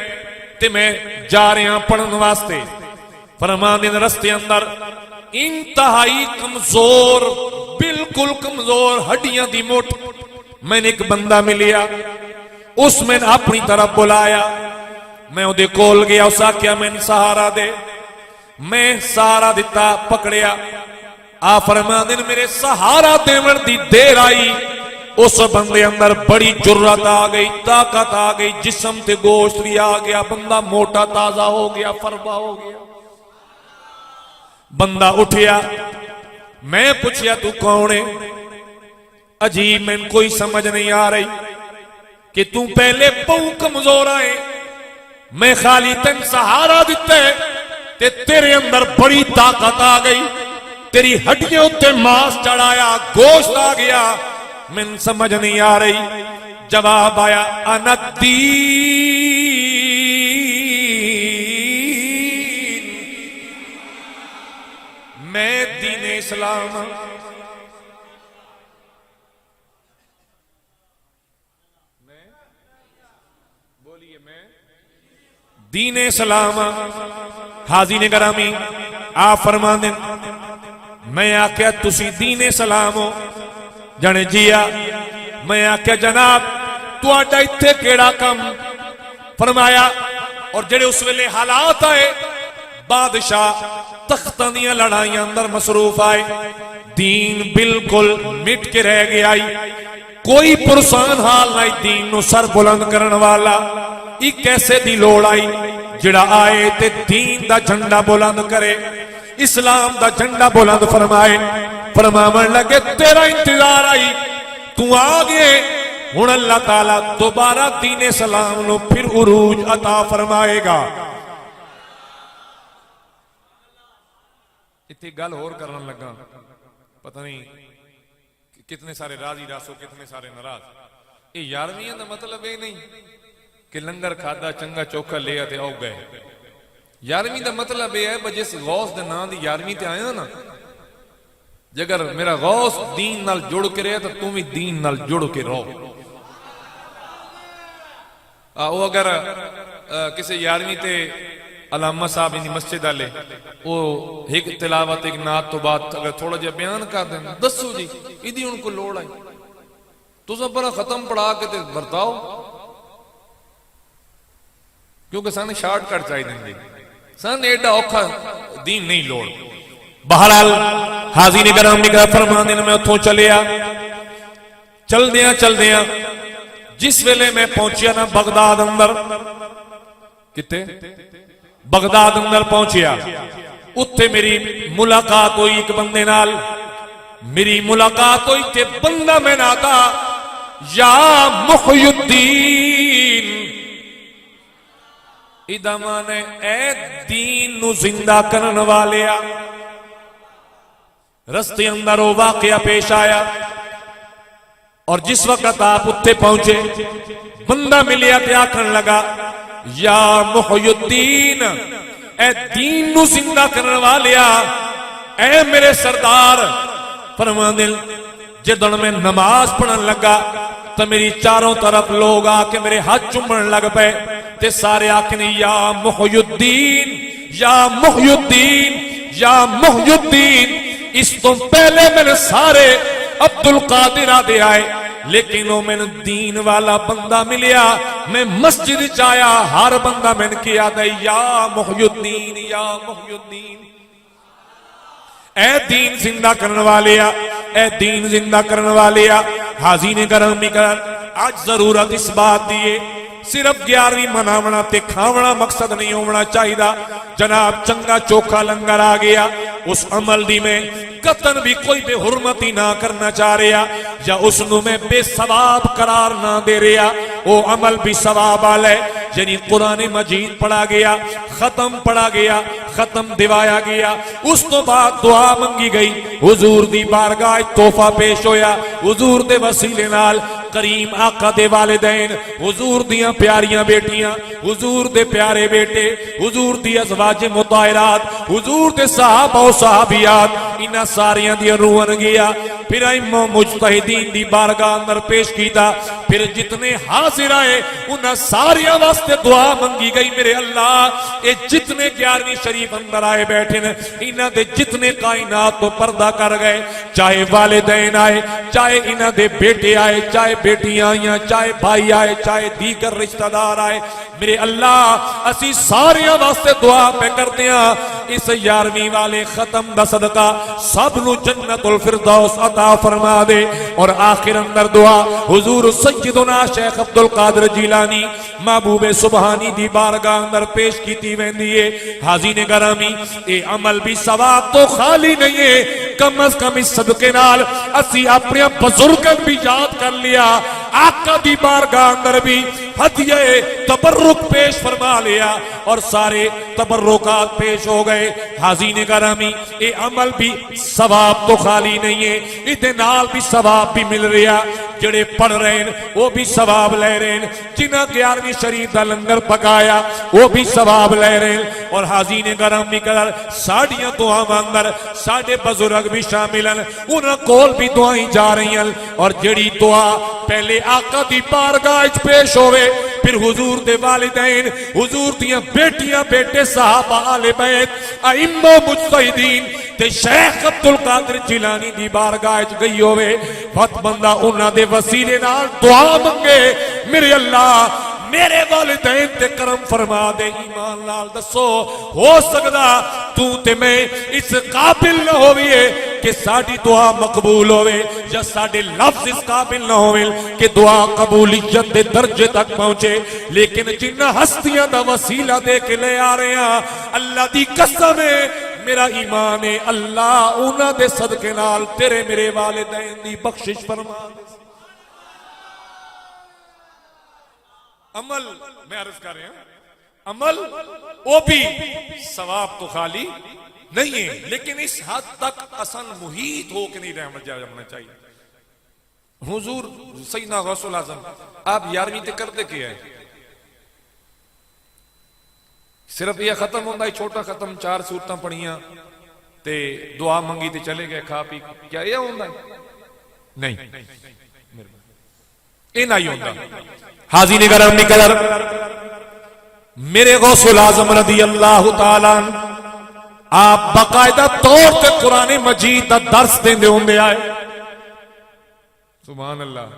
تے میں جا رہے ہیں پڑھن واسطے. فرما دیں رستے اندر انتہائی کمزور بالکل کمزور ہڈیاں دی موٹ
میں نے ایک بندہ ملیا اس میں اپنی طرف بلایا میں اودے کول گیا اس آکھیا میں سہارا دے میں سہارا دیتا پکڑیا آ فرماندے میرے سہارا دیون دی دیر آئی اس بندے اندر بڑی جرات آ گئی طاقت آ گئی جسم تے گوشت بھی آ گیا بندہ موٹا تازہ ہو گیا فربا ہو گیا بندہ اٹھیا میں پوچھیا تو کون ہے عجیب میں کوئی سمجھ نہیں آ رہی کہ تو پہلے بہو کمزور آئے میں خالی تن سہارا دیتے تے تیرے اندر بڑی طاقت آ گئی تیری ہڈیوں تے ماس چڑھایا گوشت آ گیا میں سمجھ نہیں آ رہی جواب آیا انا الدین میں دین اسلام دین اسلام حاضرین گرامی آپ فرمان دیں میں آکھیا تسی دین اسلام ہو جانے جیا میں آکھیا جناب تو آٹا اتھے کیڑا کم فرمایا اور جڑے اس ویلے حالات آئے بادشاہ تختانیاں لڑائیاں اندر مصروف آئے دین بالکل مٹ کے رہ گیا کوئی پرسان حال نائی دین نو سر بلند کرن والا ایک کیسے دی لوڑ آئی جڑا آئے تے دین دا جھنڈا بلند کرے اسلام دا جھنڈا بلند فرمائے فرماون لگے تیرا انتظار آئی تو آگے ہن اللہ تعالیٰ دوبارہ دین اسلام نو پھر عروج عطا فرمائے گا اتنی گل اور کرن لگا پتہ نہیں کتنے سارے راضی راسو کتنے سارے ناراض یہ یارویں دا مطلب یہ نہیں کہ لنگر کھادا چنگا چوکھا لے آتے آؤ گئے یارویں دا مطلب یہ ہے جس غوث دے نام دی یارویں تے آیا نا جگر میرا غوث دین نال جڑ کے رہے تو تم بھی دین نال جڑ کے رہو وہ اگر کسی یارویں تے علامہ صاحب انہی مسجد آلے وہ ایک تلاوت ایک نات تو بات اگر تھوڑا جا بیان کر دیں دسو جی ادھی ان کو لوڑ آئی تو سب بڑا ختم پڑھا کے تے برتاؤ کیونکہ سانے شارٹ کٹ چاہی دیں گے سانے ایڈا اوکھا دین نہیں لوڑ بہرحال حاضرین کرام نگاہ فرمان دین میں اتھوں چلیا چل دیاں جس ویلے میں پہنچیا نا بغداد اندر کتے بغداد اندر پہنچیا اتھے میری ملاقات ہوئی ایک بندے نال میری ملاقات ہوئی تے بندہ میں ناتا یا محی الدین ادامان اے دین نو زندہ کرن والیا رستے اندر وہ واقعہ پیش آیا اور جس وقت آپ اتھے پہنچے بندہ ملیا تے آکھن لگا یا محی الدین اے دین نو زندہ کرن والیا اے میرے سردار فرمان دل جدن میں نماز پڑھن لگا تو میری چاروں طرف لوگ آکے میرے ہاتھ چمن لگ پے تے سارے آکھنے یا محی الدین یا محی الدین یا محی الدین اس تو پہلے میں نے سارے عبدالقادر آدھے آئے لیکن وہ میں نے دین والا بندہ ملیا میں مسجد چایا ہر بندہ میں نے کیا دے یا محی الدین یا محی الدین اے دین زندہ کرنے والیا اے دین زندہ کرنے والیا حاضرین گرامی کر آج ضرورت اس بات دیئے صرف 11ویں مناونا تے کھاونا مقصد نہیں ہونا چاہیدہ جناب چنگا چوکھا لنگر آ گیا اس عمل دی میں قطن بھی کوئی بے حرمتی نہ کرنا چاہ رہا یا اس نو میں بے ثواب قرار نہ دے رہا وہ عمل بھی ثواب آلے یعنی قرآن مجید پڑھا گیا ختم پڑھا گیا ختم دوایا گیا اس تو بعد دعا منگی گئی حضور دی بارگاہ تحفہ پیش ہویا حضور دے وسیلے نال کریم آقا دے والدین حضور دیاں پیاریاں بیٹیاں حضور دے پیارے بیٹے حضور دی ازواج مطاہرات حضور دے صحابہ و صحابیات انہاں ساریاں دی روحن گیا پھر ائمہ مجتہدین دی بارگاہ اندر پیش کیتا پھر جتنے حاضر آئے انہاں ساریاں واسطے دعا منگی گئی میرے اللہ اے جتنے 11ویں شریف اندر آئے بیٹھے نے انہاں دے جتنے کائنات تو پردہ کر گئے چاہے والدین آئے چاہے انہاں دے بیٹے آئے چاہے بیٹیاں آئیاں چاہے بھائی آئے چاہے دیگر رشتہ دار آئے میرے اللہ اسی ساریاں واسطے دعا پہ کرتے ہیں اس 11ویں والے ختم دا صدقہ سب نو جنت الفردوس عطا فرما دے اور آخر اندر دعا حضور سیدنا شیخ عبدالقادر جیلانی محبوب سبحانی دی بارگاہ اندر پیش کیتی ویندی ہے حاضرین گرامی اے عمل بھی ثواب تو خالی نہیں ہے کم از کم اس صدقے نال اسی اپنے بزرگوں بھی یاد کر لیا آقا دی بارگاہ اندر بھی ہدیہ تبرک پیش فرما لیا اور سارے تبرکات پیش ہو گئے حاضرین گرامی اے عمل بھی ثواب تو خالی نہیں ہے ادھے نال بھی ثواب بھی مل رہا جڑے پڑھ رہے ہیں وہ بھی ثواب لے رہے ہیں جنہاں 11ویں شریف دا لنگر پکایا وہ بھی ثواب لے رہے ہیں اور حاضرین گرامی قدر ساڑیاں دعاواں اندر ساڑے بزرگ بھی شامل ہیں انہاں کول بھی دعائیں جا رہی ہیں اور جڑی دعا پہلے آقا دی بارگاہ وچ پیش ہوئے پھر حضور دے والدین حضور دیاں بیٹیاں بیٹے صحابہ آل بیت ائمہ مجتہدین تے شیخ عبدالقادر جیلانی دی بارگاہ وچ گئی ہوئے بہت بندہ انہاں دے وسیلے نال دعا منگے میرے اللہ میرے والدین تے کرم فرما دے ایمان لال دسو ہو سکدا تو تے میں اس قابل نہ ہوئے کہ ساڑی دعا مقبول ہوئے یا ساڑے لفظ اس قابل نہ ہوئے کہ دعا قبولیت دے درجے تک پہنچے لیکن جنہ ہستیاں دا وسیلہ دے کے لے آ رہے ہیں اللہ دی قسم ہے میرا ایمان ہے اللہ انہاں دے صدقے نال تیرے میرے والدین دی بخشش فرما دے عمل میں عرض کر رہے ہیں عمل وہ بھی ثواب تو خالی نہیں ہے لیکن اس حد تک اصل محیط ہو کے نہیں رہنا چاہیے حضور سیدنا غوث الاعظم آپ 11ویں تے کرتے کیا ہے صرف یہ ختم ہوتا ہے چھوٹا ختم 4 سورتاں پڑھیاں تے دعا منگی تے چلے گئے کھا پی کیا یہ ہوتا ہے نہیں یہ نہیں ہوتا حاضرین گرامی قدر میرے غوث الاعظم رضی اللہ تعالیٰ آپ باقاعدہ طور پہ قرآن مجید دا درس دیندے ہوندے آئے سبحان اللہ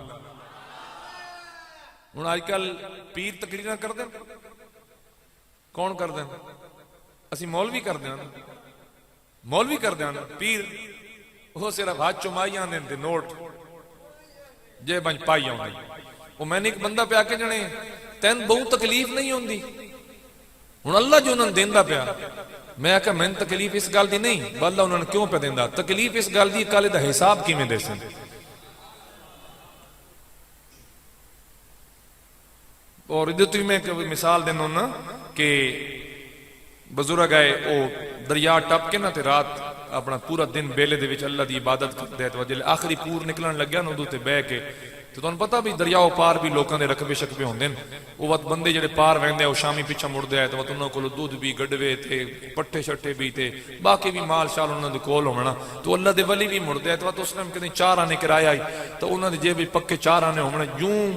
ہن آج کل پیر تقریراں کر دیں کون کر دیں اسی مولوی کر دیں مولوی کر دیں پیر وہ صرف ہاتھ چمائیاں دیں نوٹ جے بنج پائی آؤں وہ میں نے ایک بندہ پہ آکے جنے تین بہت تکلیف نہیں ہوندی ہن اللہ جو انہوں دیندہ پیا میں آکا میں تکلیف اس گال دی نہیں بلہ انہوں نے کیوں پہ دیندہ تکلیف اس گال دی کالے دا حساب کی میں دے سن اور ادھر تو میں مثال دینا نا کہ بزرگ آئے او دریا ٹپ کے نا تے رات اپنا پورا دن بیلے دے وچ اللہ دی عبادت کرتے تو جلے آخری پور نکلن لگیا نا ادھو تے بے کے تو تمہیں پتا بھی دریاؤ پار بھی لوکاں دے رقبے شکبے ہوندے وہ وقت بندے جڑے پار ویندے وہ شامی پیچھا مڑ دے تو انہاں کول دودھ بھی گڈوے تے پٹھے شٹے بھی تے باقی بھی مال شال انہاں دے کول ہونا تو اللہ دے ولی بھی مڑ دے تو اس ٹائم کدی 4 آنے کرایہ آئی تو انہاں دے جیب پکے 4 آنے ہونا یوں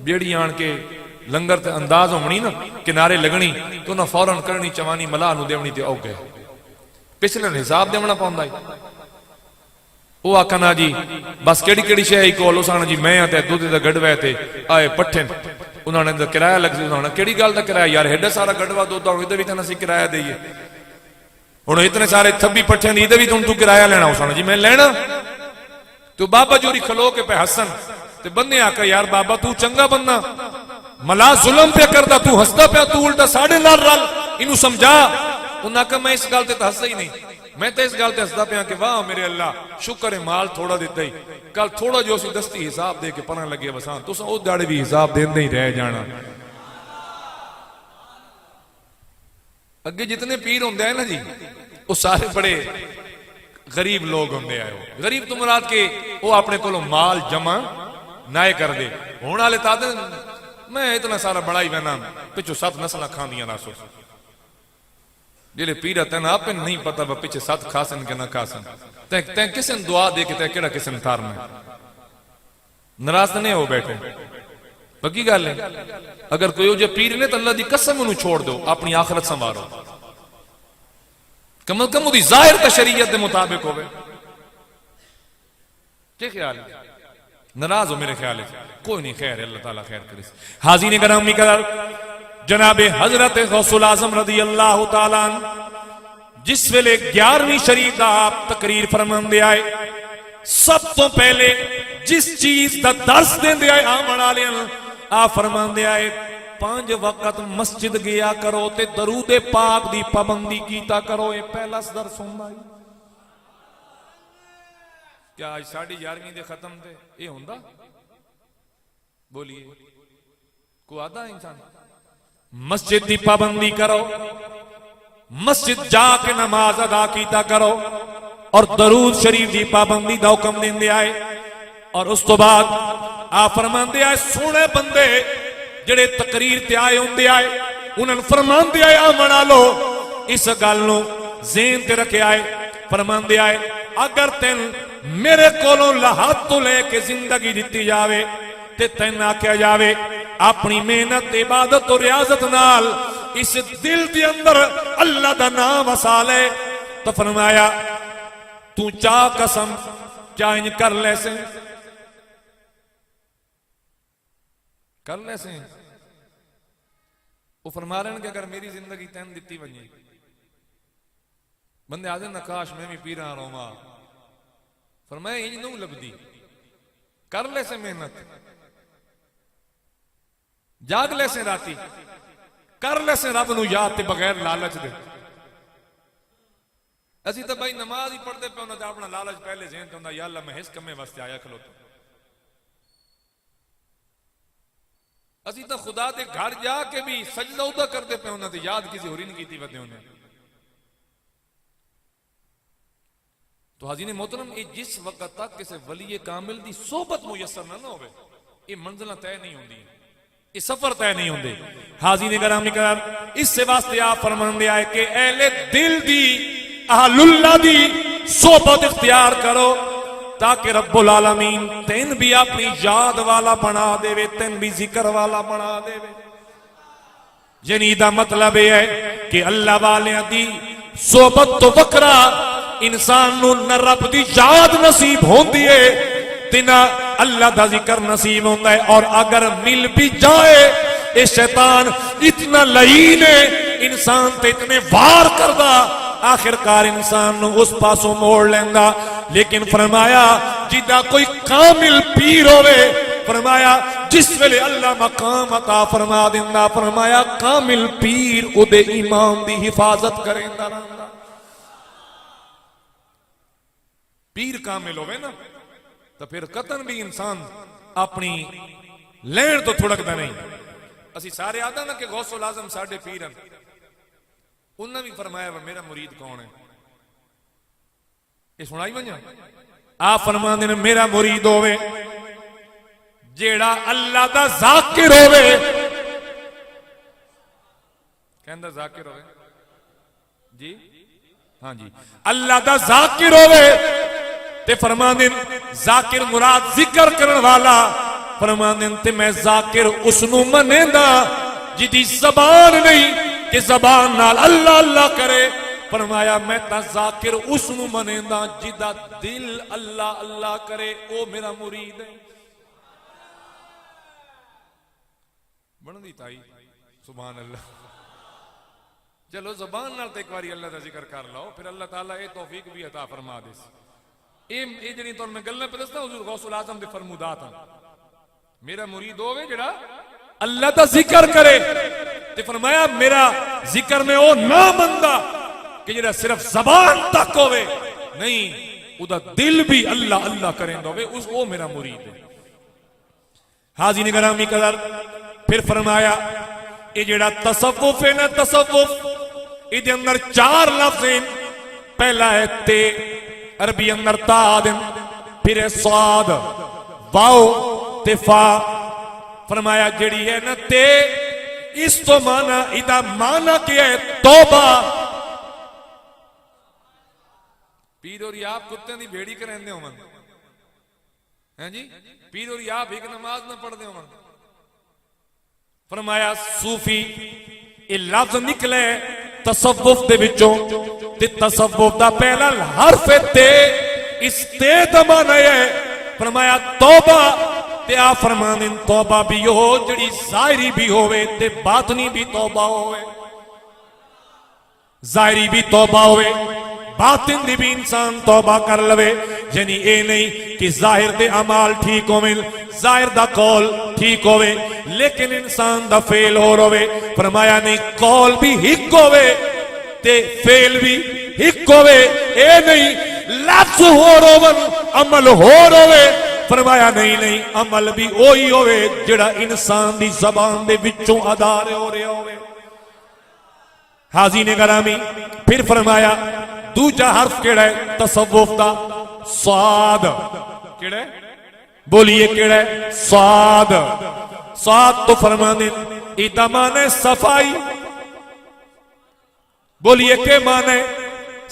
بیڑی آن کے لنگر تے انداز ہونی نا کنارے لگنی تو انہاں فوراً کرنی چوانی ملا نو دیونی تے او گئے پچھلے حساب دیونا پاوندا ہے وہ آکھنا جی بس کیڑی کیڑی شے ہی کول اساں جی میں تے دودھ دا گڈوے تے آئے پٹھے انہاں نے کرایہ لگ سی انہاں کیڑی گل دا کرایہ یار ایڈا سارا گڈوا دودھ دا تے وی تے اسی کرایہ دئیے ہن اتنے سارے تھبی پٹھے دی تے وی تو کرایہ لینا اساں جی میں لینا تو بابا جوری کھلو کے پہ ہسن تے بندے آکھا یار بابا تو چنگا بندہ ملا ظلم پہ کردا تو ہسدا پیا تو الٹا ساڑے نال رل اینو سمجھا انہاں کہ میں اس گل تے ہسدا ہی نہیں میں تے اس گل تے ہسدا پیا کہ واہ میرے اللہ شکر ہے مال تھوڑا دیتا ہی کل تھوڑا جو سی دستی حساب دے کے پناہ لگے بسان تو او داڑے بھی حساب دیندے ہی رہ جانا اگے جتنے پیر ہوندے ہیں نا جی وہ سارے بڑے غریب لوگ ہوندے آئے غریب تو مراد کے وہ اپنے کولوں مال جمع نہ کر دے ہون والے تادے میں اتنا سارا بڑا ہی وینا پچھو 7 نسلیں کھاندیاں ناسو جلے پیرا تین آپ نہیں پتا با پیچھے 7 کھاسن کے نہ کھاسن تین کسن دعا دے کے تین کیڑا کسن تارنا نراز نہیں ہو بیٹھے
پکی گل ہے اگر کوئی ہو جے پیر نے تو اللہ دی قسم انہوں چھوڑ دو اپنی آخرت سنوارو کم از کم وہ ظاہر تا شریعت دے مطابق ہوئے کیا خیال ہے ناراض ہو میرے خیال ہے کوئی نہیں خیر ہے اللہ تعالیٰ خیر کرے حاضرین کرام قدر جناب حضرت غوث الاعظم رضی اللہ تعالیٰ عنہ جس ویلے 11ویں شریف دا آپ تقریر فرمان دے آئے سب تو پہلے جس چیز دا درس دیں دے آئے آمن آلے آپ فرمان دے آئے 5 وقت مسجد گیا کرو تے درود پاک دی پابندی کیتا کرو یہ پہلا درس ہوندا ہے کیا آج 11:30 دے ختم دے یہ ہوندا بولیے کو آدھا انسان مسجد دی پابندی کرو مسجد جا کے نماز ادا کیتا کرو اور درود شریف دی پابندی دا حکم دین دے آئے اور اس تو بعد آپ فرمان دے آئے سونے بندے جڑے تقریر تے آئے ہوں دے آئے انہوں فرمان دے آئے آمنا لو اس گالنوں ذہن تے رکھے آئے فرمان دے آئے اگر تین میرے کولوں لہات تو لے کے زندگی دیتی جاوے تے تین آکھیا جاوے اپنی محنت عبادت اور ریاضت نال اس دل دی اندر اللہ دا نام وسالے تو فرمایا تو چاہ قسم چاہیں کر لے سے کر لے سے وہ فرما رہے ہیں کہ اگر میری زندگی تین دیتی بنی بندے آدھے نکاش میں بھی پی رہا رہا فرمایا یہ نو لبدی کر لے سے محنت جاگ لے سے راتی کر لے سے رب نو یاد تے بغیر لالچ دے اسی تو بھائی نماز ہی پڑھتے پہ انہوں نے اپنا لالچ پہلے ذہن تے ہوندا یا اللہ میں اس کمے واسطے آیا کھلوتا اسی تو خدا دے گھر جا کے بھی سجدہ ادا کرتے پہ انہوں نے یاد کسی ہوری نہیں کیتی ودے انہیں تو حضین محترم یہ جس وقت تک کسی ولی کامل دی صحبت میسر نہ ہوئے یہ منزلہ طے نہیں ہوندی یہ سفر طے نہیں ہوندے حاضرین گرامی کرام اس سے واسطے آپ فرمان دے آئے کہ اہل دل دی اہل اللہ دی صحبت اختیار کرو تاکہ رب العالمین تین بھی اپنی یاد والا بنا دے وے تین بھی ذکر والا بنا دے وے یعنی دا مطلب ہے کہ اللہ والے دی صحبت تو وکرا انسان نو نہ رب دی یاد نصیب ہوندی ہے تینا اللہ دا ذکر نصیب ہوندہ ہے اور اگر مل بھی جائے اے شیطان اتنا لعین ہے انسان تے اتنے وار کردہ آخرکار انسان نو اس پاسوں موڑ لیندہ لیکن فرمایا جدہ کوئی کامل پیر ہوئے فرمایا جس ویلے اللہ مقام عطا فرما دیندہ فرمایا کامل پیر او دے ایمان دی حفاظت کریندہ رہندہ پیر کامل ہوئے نا تو پھر قطن بھی انسان اپنی لین تو تھوڑکتا نہیں اسی سارے آدھا نا کہ غوث الاعظم ساڑھے پیرن انہوں نے بھی فرمایا میرا مرید کون ہے یہ سنائی بنیا آپ فرما دینا میرا مرید ہوئے جیڑا اللہ دا ذاکر ہوئے کہندہ ذاکر ہوئے جی ہاں جی اللہ دا ذاکر ہوئے تے فرمان دین ذاکر مراد ذکر کرن والا فرمان دین تے میں ذاکر اسنو منے دا جدی زبان نہیں کہ زبان نال اللہ اللہ کرے فرمایا میں تا ذاکر اسنو منے دا جدا دل اللہ اللہ کرے او میرا مرید ہے بن دی تائی سبحان اللہ چلو زبان نال تے ایک باری اللہ دا ذکر کر لاؤ پھر اللہ تعالیٰ اے توفیق بھی عطا فرما دے اے جنی تو میں گلنے پہ دستا حضور غوث الاعظم دے فرمودات ہیں میرا مرید ہوئے جڑا اللہ دا ذکر کرے تے فرمایا میرا ذکر میں او نہ بندہ کہ جڑا صرف زبان تک ہوئے نہیں او دا دل بھی اللہ اللہ کریں ہوئے اس او میرا مرید ہے حاضرین گرامی قدر پھر فرمایا اے جڑا تصوف ہے نا تصوف ادھے اندر 4 لفظ ہیں پہلا ہے تے عربی اندر تا دن پھر ہے صاد واو تے فا فرمایا جڑی ہے نا تے اس تو مانا ادھا مانا کیا ہے توبہ پیر اور یاب کتے دی بھیڑی کریں دے ہوں جی پیر اور یاب ایک نماز نہ پڑھ دے ہوں
فرمایا صوفی یہ لفظ نکلے تصوف دے وچوں تے تصوف دا پہلا حرف تے اس تے دا معنی ہے فرمایا توبہ تے آپ فرمانے توبہ بھی ہو جڑی ظاہری بھی ہوئے تے باطنی بھی توبہ ہوئے ظاہری بھی توبہ ہوئے باطن دی بھی انسان توبہ کر لوے یعنی اے نہیں کہ ظاہر دے عمال ٹھیک ہوئے ظاہر دا قول ٹھیک ہوئے لیکن انسان دا فیل ہو روے فرمایا نہیں قول بھی ہک ہوئے تے فیل بھی ہک ہوئے اے نہیں لفظ ہو روون عمل ہو روے فرمایا نہیں عمل بھی وہی ہوئے جڑا انسان دی زبان دے وچوں ادا ہو رہے ہوئے حاضرین گرامی پھر فرمایا دوجا حرف کیڑا ہے تصوف دا صاد کیڑا ہے بولیے کیڑا ہے صاد صاد تو فرمانے ایدہ مانے صفائی بولیے کہ مانے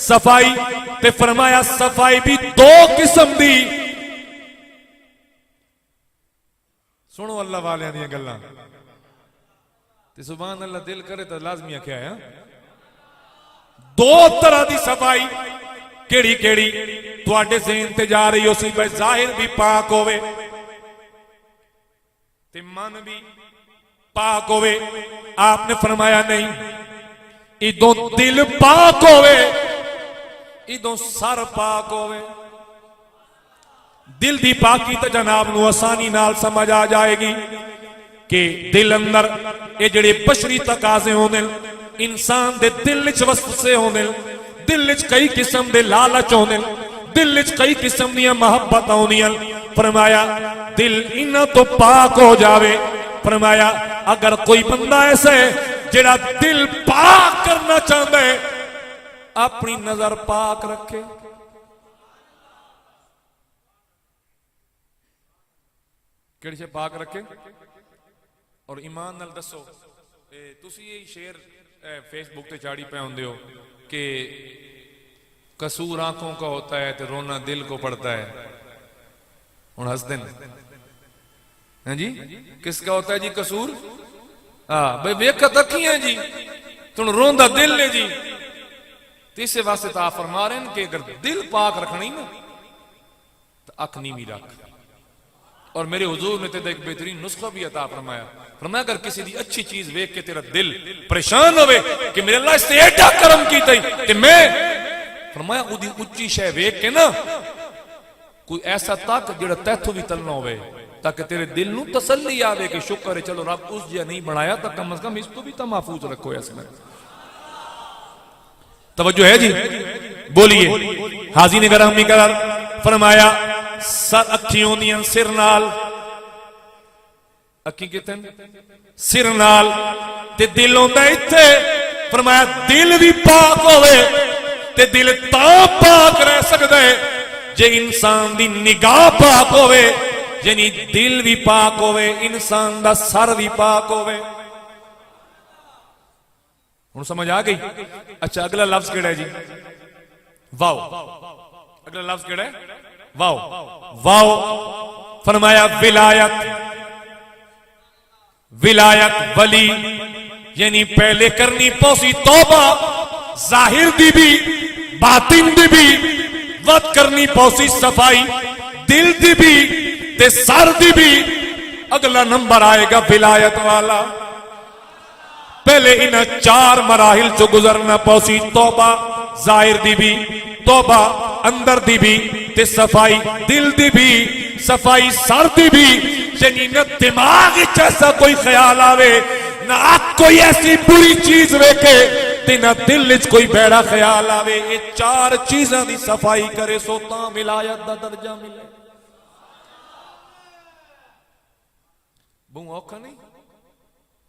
صفائی تے فرمایا صفائی بھی دو قسم دی سنو اللہ والے دیا گلاں تے سبحان اللہ دل کرے تو لازمی کیا ہے دو طرح دی صفائی کیڑی کیڑی تو آٹے ذہن تے جا رہی ہو سی بھائی ظاہر بھی پاک ہوئے تے من بھی پاک ہوئے آپ نے فرمایا نہیں ایدوں دل پاک ہوئے ایدوں سر پاک ہوئے دل دی پاکی تا جناب نو آسانی نال سمجھ آ جائے گی کہ دل اندر اے جڑے بشری تقاضے ہونے انسان دے دل وچ وسوسے ہونے دل وچ کئی قسم دے لالچ ہونے دل وچ کئی قسم دیاں محبت ہونیاں فرمایا دل انہاں تو پاک ہو جاوے فرمایا اگر کوئی بندہ ایسا ہے جڑا دل پاک کرنا چاہتا ہے اپنی نظر پاک رکھے کیڑی سے پاک رکھے اور ایمان نال دسو تسی یہ شعر فیس بک تے چاڑی پہ ہوندے ہو کہ قصور آنکھوں کا ہوتا ہے تو رونا دل کو پڑتا ہے اور ہس دن ہاں جی کس کا ہوتا ہے جی قصور بھئی ویکھت اکھی ہیں جی تن روندا دل لے جی تیسے واسطے تا فرما رہے ہیں کہ اگر دل پاک رکھنی نا تو اکھ نیمی رکھ اور میرے حضور نے تیرے ایک بہترین نسخہ بھی عطا فرمایا فرمایا اگر کسی دی اچھی چیز ویکھ کے تیرا دل پریشان ہوئے کہ میرے اللہ اس سے ایڈا کرم کی تھی کہ میں فرمایا وہ دی اچھی شے ویکھ کے نا کوئی ایسا تک جڑا تیتھو بھی تلنا ہوئے تاکہ تیرے دل نو تسلی آوے کہ شکر ہے چلو رب اس جیا نہیں بنایا تا کم از کم اس کو بھی تا محفوظ رکھو ایسے میں توجہ ہے جی بولیے حاضرین گرامی قدر فرمایا سر اکھیوں دیاں سر نال اکھی کہتے ہیں سر نال تے دل ہوندا ایتھے فرمایا دل بھی پاک ہوئے تے دل تا پاک رہ سکدا ہے جے انسان دی نگاہ پاک ہوئے یعنی دل بھی پاک ہوئے انسان دا سر بھی پاک ہوئے ہن سمجھ آ گئی اچھا اگلا لفظ کیڑا ہے جی واو اگلا لفظ کیڑا ہے واو واو فرمایا ولایت ولایت ولی یعنی پہلے کرنی پوسی توبہ ظاہر دی بھی باطن دی بھی ود کرنی پوسی صفائی دل دی بھی تے سر دی بھی اگلا نمبر آئے گا ولایت والا پہلے انہاں چار مراحل چو گزرنا پوسی توبہ ظاہر دی بھی توبہ اندر دی بھی تے صفائی دل دی بھی صفائی سر دی بھی یعنی نہ دماغ ایسا کوئی خیال آوے نہ آنکھ کوئی ایسی بری چیز ویکھے تے نہ دل وچ کوئی بیڑا خیال آوے یہ چار چیزاں دی صفائی کرے سو تاں ولایت دا درجہ ملے بہوں اوکھا نہیں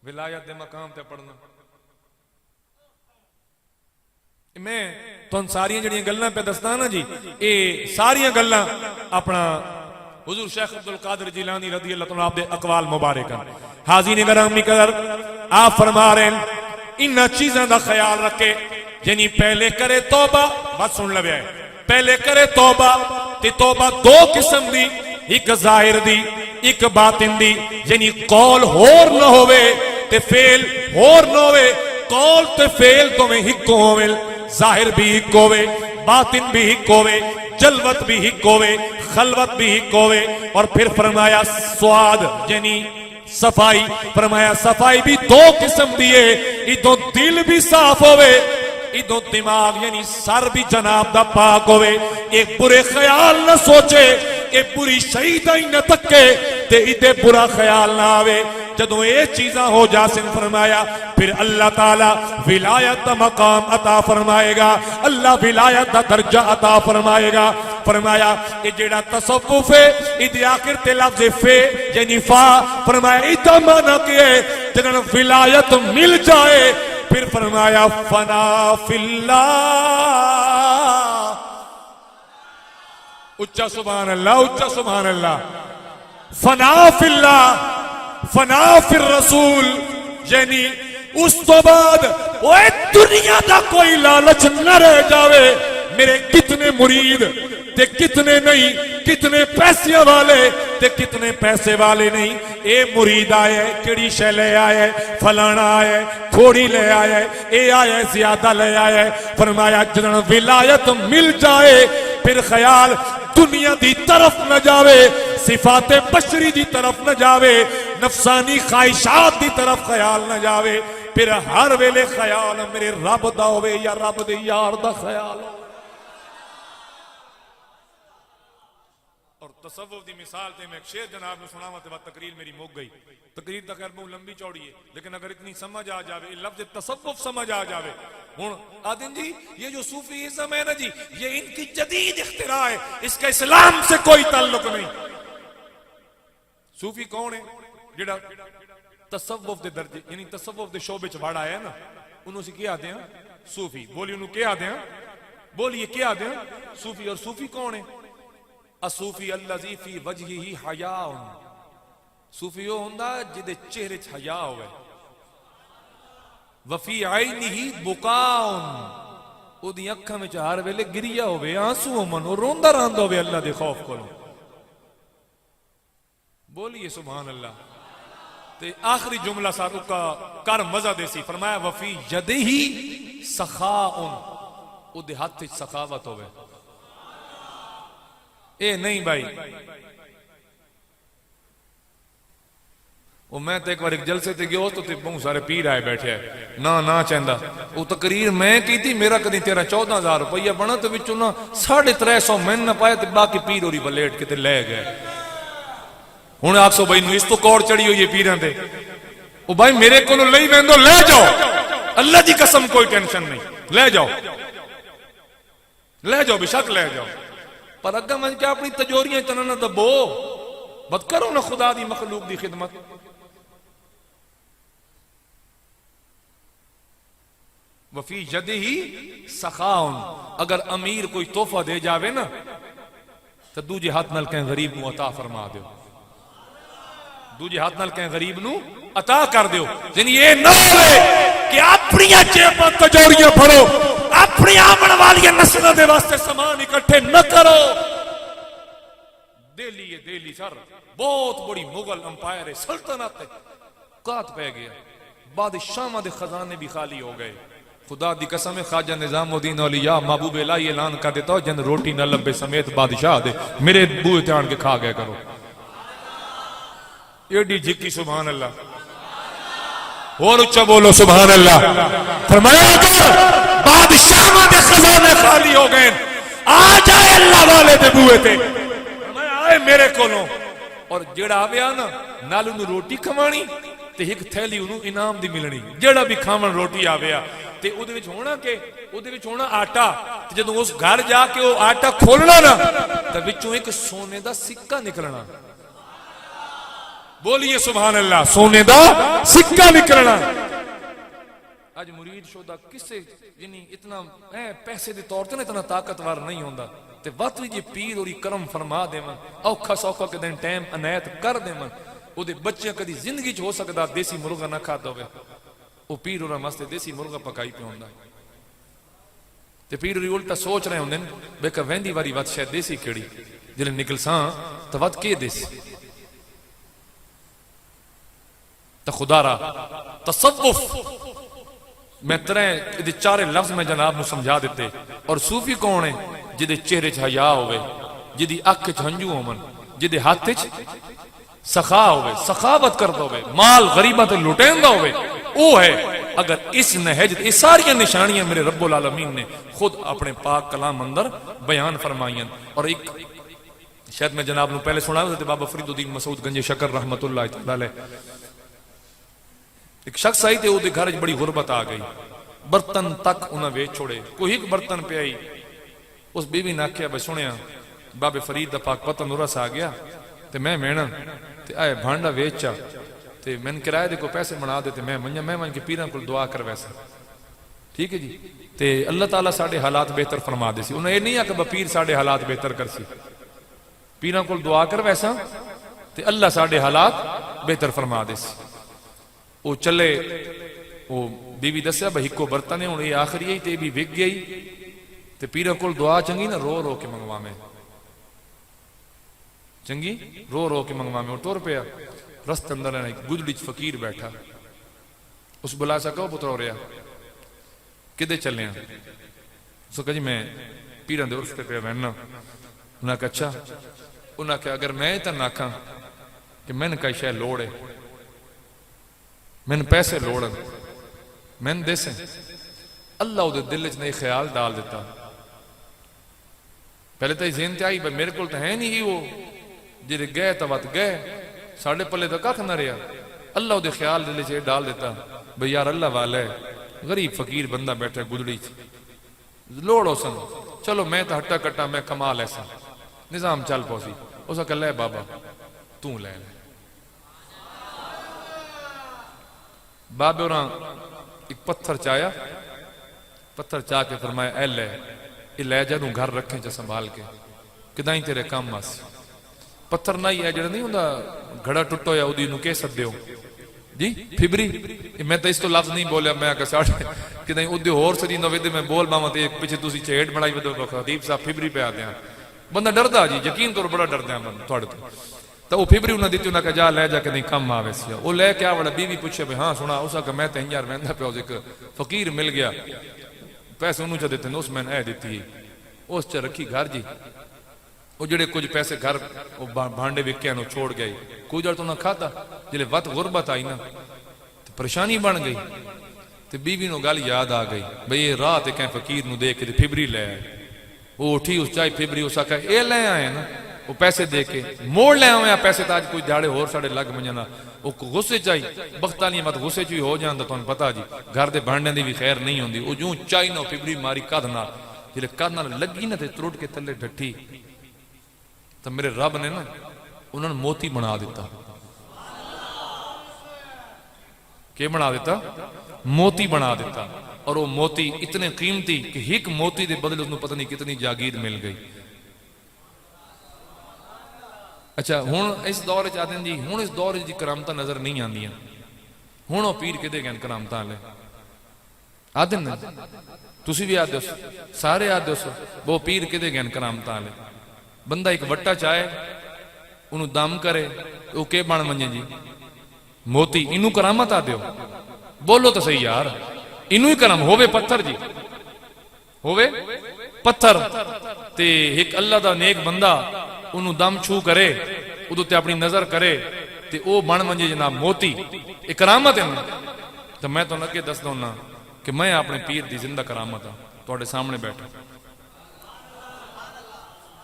ولایت دے مقام تے پڑھنا میں تو ان ساریاں جڑیاں گلاں پہ دستانا جی اے ساریاں گلاں اپنا حضور شیخ عبدالقادر جیلانی رضی اللہ تعالیٰ آپ دے اقوال مبارکہ حاضرین گرامی قدر آپ فرما رہے ہیں انہاں چیزاں دا خیال رکھے یعنی پہلے کرے توبہ بات سن لے پہلے کرے توبہ تے توبہ دو قسم دی ایک ظاہر دی ایک باطن دی یعنی قول ہور نہ ہوئے تے فعل ہور نہ ہوئے، قول تے فعل تو میں ہک ہووے، ظاہر بھی ہک ہووے، باطن بھی ہک ہووے، جلوت بھی ہک ہووے، خلوت بھی ہک ہووے۔ اور پھر فرمایا سواد یعنی صفائی، فرمایا صفائی بھی دو قسم دیئے، ادھوں دل بھی صاف ہوئے، ادھوں دماغ یعنی سر بھی جناب دا پاک ہوئے، ایک برے خیال نہ سوچے، ایک بری شہیدہ ہی نہ تکے تے ادھے برا خیال نہ آوے۔ جدوں یہ چیزاں ہو جاسن فرمایا پھر اللہ تعالیٰ ولایت دا مقام عطا فرمائے گا، اللہ ولایت دا درجہ عطا فرمائے گا۔ فرمایا یہ جیڑا تصوف ہے ادھے آخر تے لفظ فے یعنی فا، فرمایا ادھا معنی کیے جنہاں ولایت مل جائے، پھر فرمایا فنا فی اللہ، اچھا سبحان اللہ، اچھا سبحان اللہ، فنا فی اللہ، فنا فی الرسول، یعنی اس تو بعد وہ دنیا دا کوئی لالچ نہ رہ جاوے۔ میرے کتنے مرید تے کتنے نہیں، کتنے پیسے والے تے کتنے پیسے والے نہیں، اے مرید آئے کیڑی شے لے آئے، فلانا آئے تھوڑی لے آئے، اے آئے زیادہ لے آئے۔ فرمایا جنہاں ولایت مل جائے پھر خیال دنیا دی طرف نہ جاوے، صفات بشری دی طرف نہ جاوے، نفسانی خواہشات دی طرف خیال نہ جاوے، پھر ہر ویلے خیال میرے رب دا ہوئے یا رب دے یار دا خیال ہو۔ اور تصوف دی مثال تے میں ایک شعر جناب نے سنا تے بعد تقریر میری مک گئی۔ تقریر تک بہت لمبی چوڑی ہے لیکن اگر اتنی سمجھ آ جاوے، لفظ تصوف سمجھ آ جاوے، ہن آدم جی یہ جو صوفیزم ہے نا جی یہ ان کی جدید اختراع ہے، اس کا اسلام سے کوئی تعلق نہیں۔ صوفی کون ہے؟ جڑا تصوف دے درجے یعنی تصوف دے شعبے چ وڑ آیا نا انہوں سے کیا آتے ہیں صوفی۔ بولی انہوں کیا آتے ہیں، بولیے کیا آتے ہیں صوفی۔ اور صوفی کون ہے؟ الصوفی الذی فی وجہہ حیاء، صوفی وہ ہوندا جدے چہرے چ حیا ہوئے، وفی عینہ بکاء، او دی اکھاں وچ ہر ویلے گریا ہوئے، آنسو ہومن، او روندا راندا ہوئے اللہ دے خوف کولوں۔ بولیے سبحان اللہ۔ تے آخری جملہ ساتھ کا کر مزہ دے سی، فرمایا وفی یدہ سخاء، او دے ہاتھ وچ سخاوت ہوئے۔ اے نہیں بھائی، وہ میں تے ایک بار ایک جلسے تے گیا تو تے بہت سارے پیر آئے بیٹھے ہیں نہ چاہندا، وہ تقریر میں کی تھی، میرا کدی 13-14,000 روپیہ بنا تو وچوں نہ 350 میں نہ پایا تے باقی پیر ہوری بلیٹ کے تے لے گئے۔ ہن آکھو بھائی نو اس تو کوڑ چڑی ہوئی ہے پیراں تے، او بھائی میرے کولوں لئی ویندو لے جاؤ، اللہ دی قسم کوئی ٹینشن نہیں، لے جاؤ لے جاؤ، بے شک لے جاؤ، پر اگا من کیا اپنی تجوریاں اتنا نہ دبو، بد کرو نہ خدا دی مخلوق دی خدمت۔ وفی یدہ سخاء، اگر امیر کوئی تحفہ دے جاوے نا تو دوجے ہاتھ نال کہیں غریب نو عطا فرما دیو، دوجے ہاتھ نال کہیں غریب نو عطا کر دیو۔ یعنی یہ نہ ہوئے کہ اپنی جیباں تجوریاں بھرو، اپنی آمن والی نسلوں دے واسطے سامان اکٹھے نہ کرو۔ دہلی ہے، دہلی سر بہت بڑی مغل امپائر ہے، سلطنت ہے، قات پہ گیا، بادشاہاں دے خزانے بھی خالی ہو گئے۔ خدا دی قسم خواجہ نظام الدین اولیاء محبوب الہی اعلان کر دیتا ہو جن روٹی نہ لبے سمیت بادشاہ دے میرے بوئے تیان کے کھا گئے کرو۔ ایڈی جھکی سبحان اللہ، اور اچھا بولو سبحان اللہ۔ فرمایا بادشاہ دے خزانے خالی ہو گئے، آ جائے اللہ والے دے بوئے تے، فرمایا آئے میرے کولوں، اور جیڑا آویا نا نال انہوں روٹی کھوانی تے ایک تھیلی انہوں انعام دی ملنی، جیڑا بھی کھاون روٹی آویا تے او دے وچ ہونا کہ او دے وچ ہونا آٹا، تے جدوں اس گھر جا کے او آٹا کھولنا نا تے وچوں ایک سونے دا سکہ نکلنا۔ بولیے سبحان اللہ، سونے دا سکہ نکلنا۔ آج مرید شدہ کسے یعنی اتنا پیسے دے طور تے اتنا طاقتور نہیں ہوندا تے وقت جی پیر اور کرم فرما دے من، اوکھا سوکھا کے دن ٹائم عنایت کر دے من، او دے بچے کدی زندگی چ ہو سکدا دیسی مرغا نہ کھادا ہوے، او پیر اور واسطے دیسی مرغا پکائی پہ ہوندا تے پیر اور الٹا سوچ رہے ہوندے بے کہ ویندی واری وت شاید دیسی کیڑی جلے نکل ساں تے وت کی دیسی۔ تو خدا را تصوف میں ترے چارے لفظ میں جناب نو سمجھا دیتے. اور صوفی کون ہے؟ جدے چہرے چ حیا ہوئے، جدی اکھ چ ہنجو ہون، جدے ہاتھ چ سخا ہوئے، سخاوت کردا ہوئے، مال غریباں تے لٹیندا ہوئے، او ہے. اگر اس نہج یہ ساری نشانیاں میرے رب العالمین نے خود اپنے پاک کلام اندر بیان فرمائیں. اور ایک شاید میں جناب نو پہلے سنا تھا بابا فرید الدین مسعود گنج شکر رحمت اللہ تعالی علیہ. ایک شخص آئی تے او دے گھر وچ بڑی غربت آ گئی، برتن تک انہاں ویچ چھوڑے، کوئی ایک برتن پہ آئی. اس بیوی نے آکھیا بھائی سنیا بابے فرید دا پاک پتن نورس آ گیا تے میں مینا تے آئے بھانڈا ویچا تے میں کرائے دے کو پیسے بنا دے تے میں من کے پیراں کول دعا کر ویسا. ٹھیک ہے جی. تے اللہ تعالیٰ ساڈے حالات بہتر فرما دے سی. انہیں یہ نہیں آ کہ پیر ساڈے حالات بہتر کر سی، پیراں کول دعا کر ویسا تے اللہ ساڈے حالات بہتر فرما دے سی. وہ چلے، وہ بیوی دسیا بھائی کو برتن ہے ہوں یہ آخری ہے تے بھی وک گئی تے پیراں کول دعا چنگی نا رو رو کے منگوا میں، چنگی رو رو کے منگوا میں. اور ٹور پیا رست اندر ایک گجڑی فقیر بیٹھا. اس بلا سا کہو پتر ہو رہا کدے چلے ہیں؟ اس کو کہا جی میں پیراں دے عرف تے پیا بہننا. انہوں نے کہا اچھا. انہوں نے کہا اگر میں تے ناکھاں کہ میں نے کئی شے لوڑ ہے، میں نے پیسے لوڑ میں نے دے سے، اللہ دے دل وچ نے خیال ڈال دیتا. پہلے تو ذہن تے آئی بھائی میرے کول تو ہے نہیں وہ جڑے گئے تو وت گئے، ساڈے پلے تو کھ نہ رہا. اللہ دے خیال دل وچ ڈال دیتا بھئی یار اللہ والا ہے، غریب فقیر بندہ بیٹھا گدڑی لوڑ ہو سن، چلو میں تو ہٹا کٹا میں کما لے سا. نظام چل پوسی. اس کا لے بابا تو لے لے. بابے اور ایک پتھر چایا، پتھر چاہ کے فرمایا اے لے یہ لے جا گھر رکھیں چا سنبھال کے کدائیں تیرے کام آس. پتھر نہ ہی ہے جڑا نہیں ہوندا گھڑا ٹٹو یا اودی نو کہہ سکدے ہو جی فبری. میں تو اس تو لفظ نہیں بولیا، میں کہ ساڑھے کدائیں اودی ہور سدی نو ویدے میں بول باواں تے پیچھے تسی چیڑ بنائی ودو خطیب صاحب فبری پہ آتے ہیں. بندہ ڈردا جی، یقین طور بڑا ڈردا ہے تھوڑے تو وہ فبری انہاں دتی، انہاں کہ جا لے جا کے نہیں کم آوے سی. وہ لے کے آوڑا بیوی پوچھے بھئی ہاں سنا. اس کا میں تے یار ویندا پیا ایک فقیر مل گیا پیسے انہوں چا دیتے ہیں، اس میں نے دیتی ہے اس چا رکھی گھر جی. وہ جڑے کچھ پیسے گھر بھانڈے وکے انہوں چھوڑ گئے، کوئی جڑ تو نہ کھاتا. جلے وقت غربت آئی نا تو پریشانی بن گئی. تو بیوی نو گل یاد آ گئی بھئی یہ راہ تے کہیں فقیر نو دے کے فبری لے آئے. وہ اٹھی اس چاہی فبری اس آکھا اے لے آئے نا، وہ پیسے دے کے موڑ لے آئے پیسے تاج کوئی جاڑے ہور ساڑے لگ منجنا. وہ غصے چاہی بختانی مت غصے چوئی ہو جاندہ تو انہیں پتا جی گھر دے بھانڈے دی بھی خیر نہیں ہوندی. وہ جوں چاہی نو فبری ماری کدھنا جلے کدھنا لگی نا تے تروٹ کے تلے ڈھٹی تو میرے رب نے نا انہوں نے موتی بنا دیتا. کہ بنا دیتا؟ موتی بنا دیتا. اور وہ موتی اتنے قیمتی کہ ایک موتی دے بدلے انہوں پتہ نہیں کتنی جاگیر مل گئی. اچھا ہون اس دور چاہتے ہیں جی، ہون اس دور جی کرامتہ نظر نہیں آندیاں. ہون وہ پیر کدے گئے کرامتہ لے آدھے نا تسی بھی آدھے ہو سارے آدھے ہو وہ پیر کدے گئے کرامتہ لے. بندہ ایک وٹا چاہے انہوں دم کرے وہ کہ بن منجے جی موتی انہوں کرامت آدھے ہو. بولو تو صحیح یار، انہوں ہی کرام ہووے پتھر جی، ہووے پتھر تے ایک اللہ دا نیک بندہ انہوں دم چھو کرے ادھو تے اپنی نظر کرے تے او بن منجے جناب موتی ایک کرامت ہے. تو میں تو نکے دس دوں نا کہ میں اپنے پیر دی زندہ کرامت ہوں توڑے سامنے بیٹھا.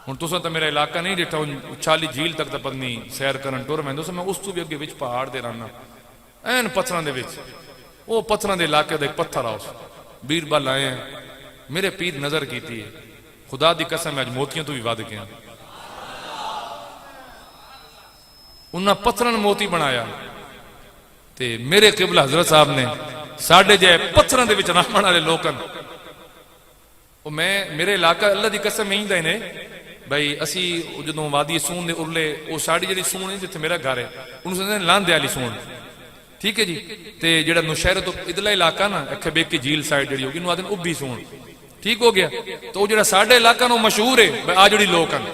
ہوں تساں تو میرا علاقہ نہیں ڈٹھا، چھالی جھیل تک تو پتنی سیر کرن ٹور میں دوسا میں اس تو بھی اگے وچ پہاڑ دے رہنا این پتھراں دے وچ. وہ پتھراں دے علاقے دا ایک پتھر آؤ بیربل آئے ہیں میرے پیر نظر کیتی ہے خدا دی قسم میں آج موتیاں تو بھی ود گیا. انہاں پتھراں موتی بنایا تے میرے قبلہ حضرت صاحب نے ساڑھے جائے پتھراں دے وچ رحمان والے لوکن. میں میرے علاقہ اللہ دی قسم میں ہی دے نے بھائی اسی جدوں وادی سون دے ارلے وہ ساڑی جڑی سون ہے جتھے میرا گھر ہے انہوں سے لاندے والی سون. ٹھیک ہے جی. تے جڑا نوشہرہ تو ادھلا علاقہ نا اکھے بیک کی جھیل سائیڈ جڑی ہوگی انہوں آدھے ابھی سون. ٹھیک ہو گیا. تو جڑا ساڑھے علاقہ نو مشہور ہے آ جڑی لوکن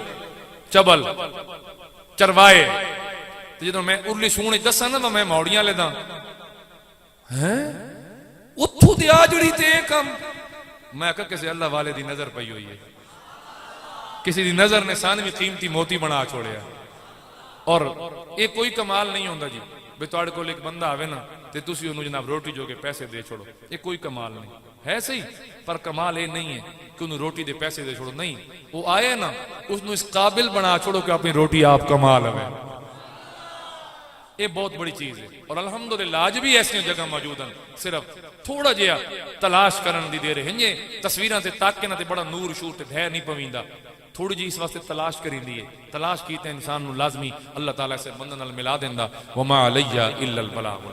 چبل چروائے
تے جدوں میں ارلی سونے دساں نا میں موڑیاں لیدا ہیں اتھو دی آجڑی تے کم میں کہا کسی اللہ والے دی نظر پئی ہوئی ہے کسی دی نظر نے سانوی قیمتی موتی بنا چھوڑیا اور یہ کوئی کمال نہیں ہوندا جی بے تواڈے کول ایک بندہ آوے نا تے تسی اونوں جناب روٹی جو کے پیسے دے چھوڑو یہ کوئی کمال نہیں ہے صحیح پر کمال یہ نہیں ہے کہ انہوں روٹی دے پیسے دے چھوڑو نہیں وہ آئے نا اس نو اس قابل بنا چھوڑو کہ اپنی روٹی آپ کما لو یہ بہت بڑی چیز ہے اور الحمدللہ آج بھی ایسی جگہ موجود ہیں صرف تھوڑا جہا تلاش کرن دی دیر ہے تصویراں تے تاکے نہ تے بڑا نور شور تے بھے نہیں پویندا تھوڑی جی اس واسطے تلاش کریندی ہے تلاش کیتے انسان نو لازمی اللہ تعالی سے بندے نال ملا دیندا وما علیہ الا البلاغ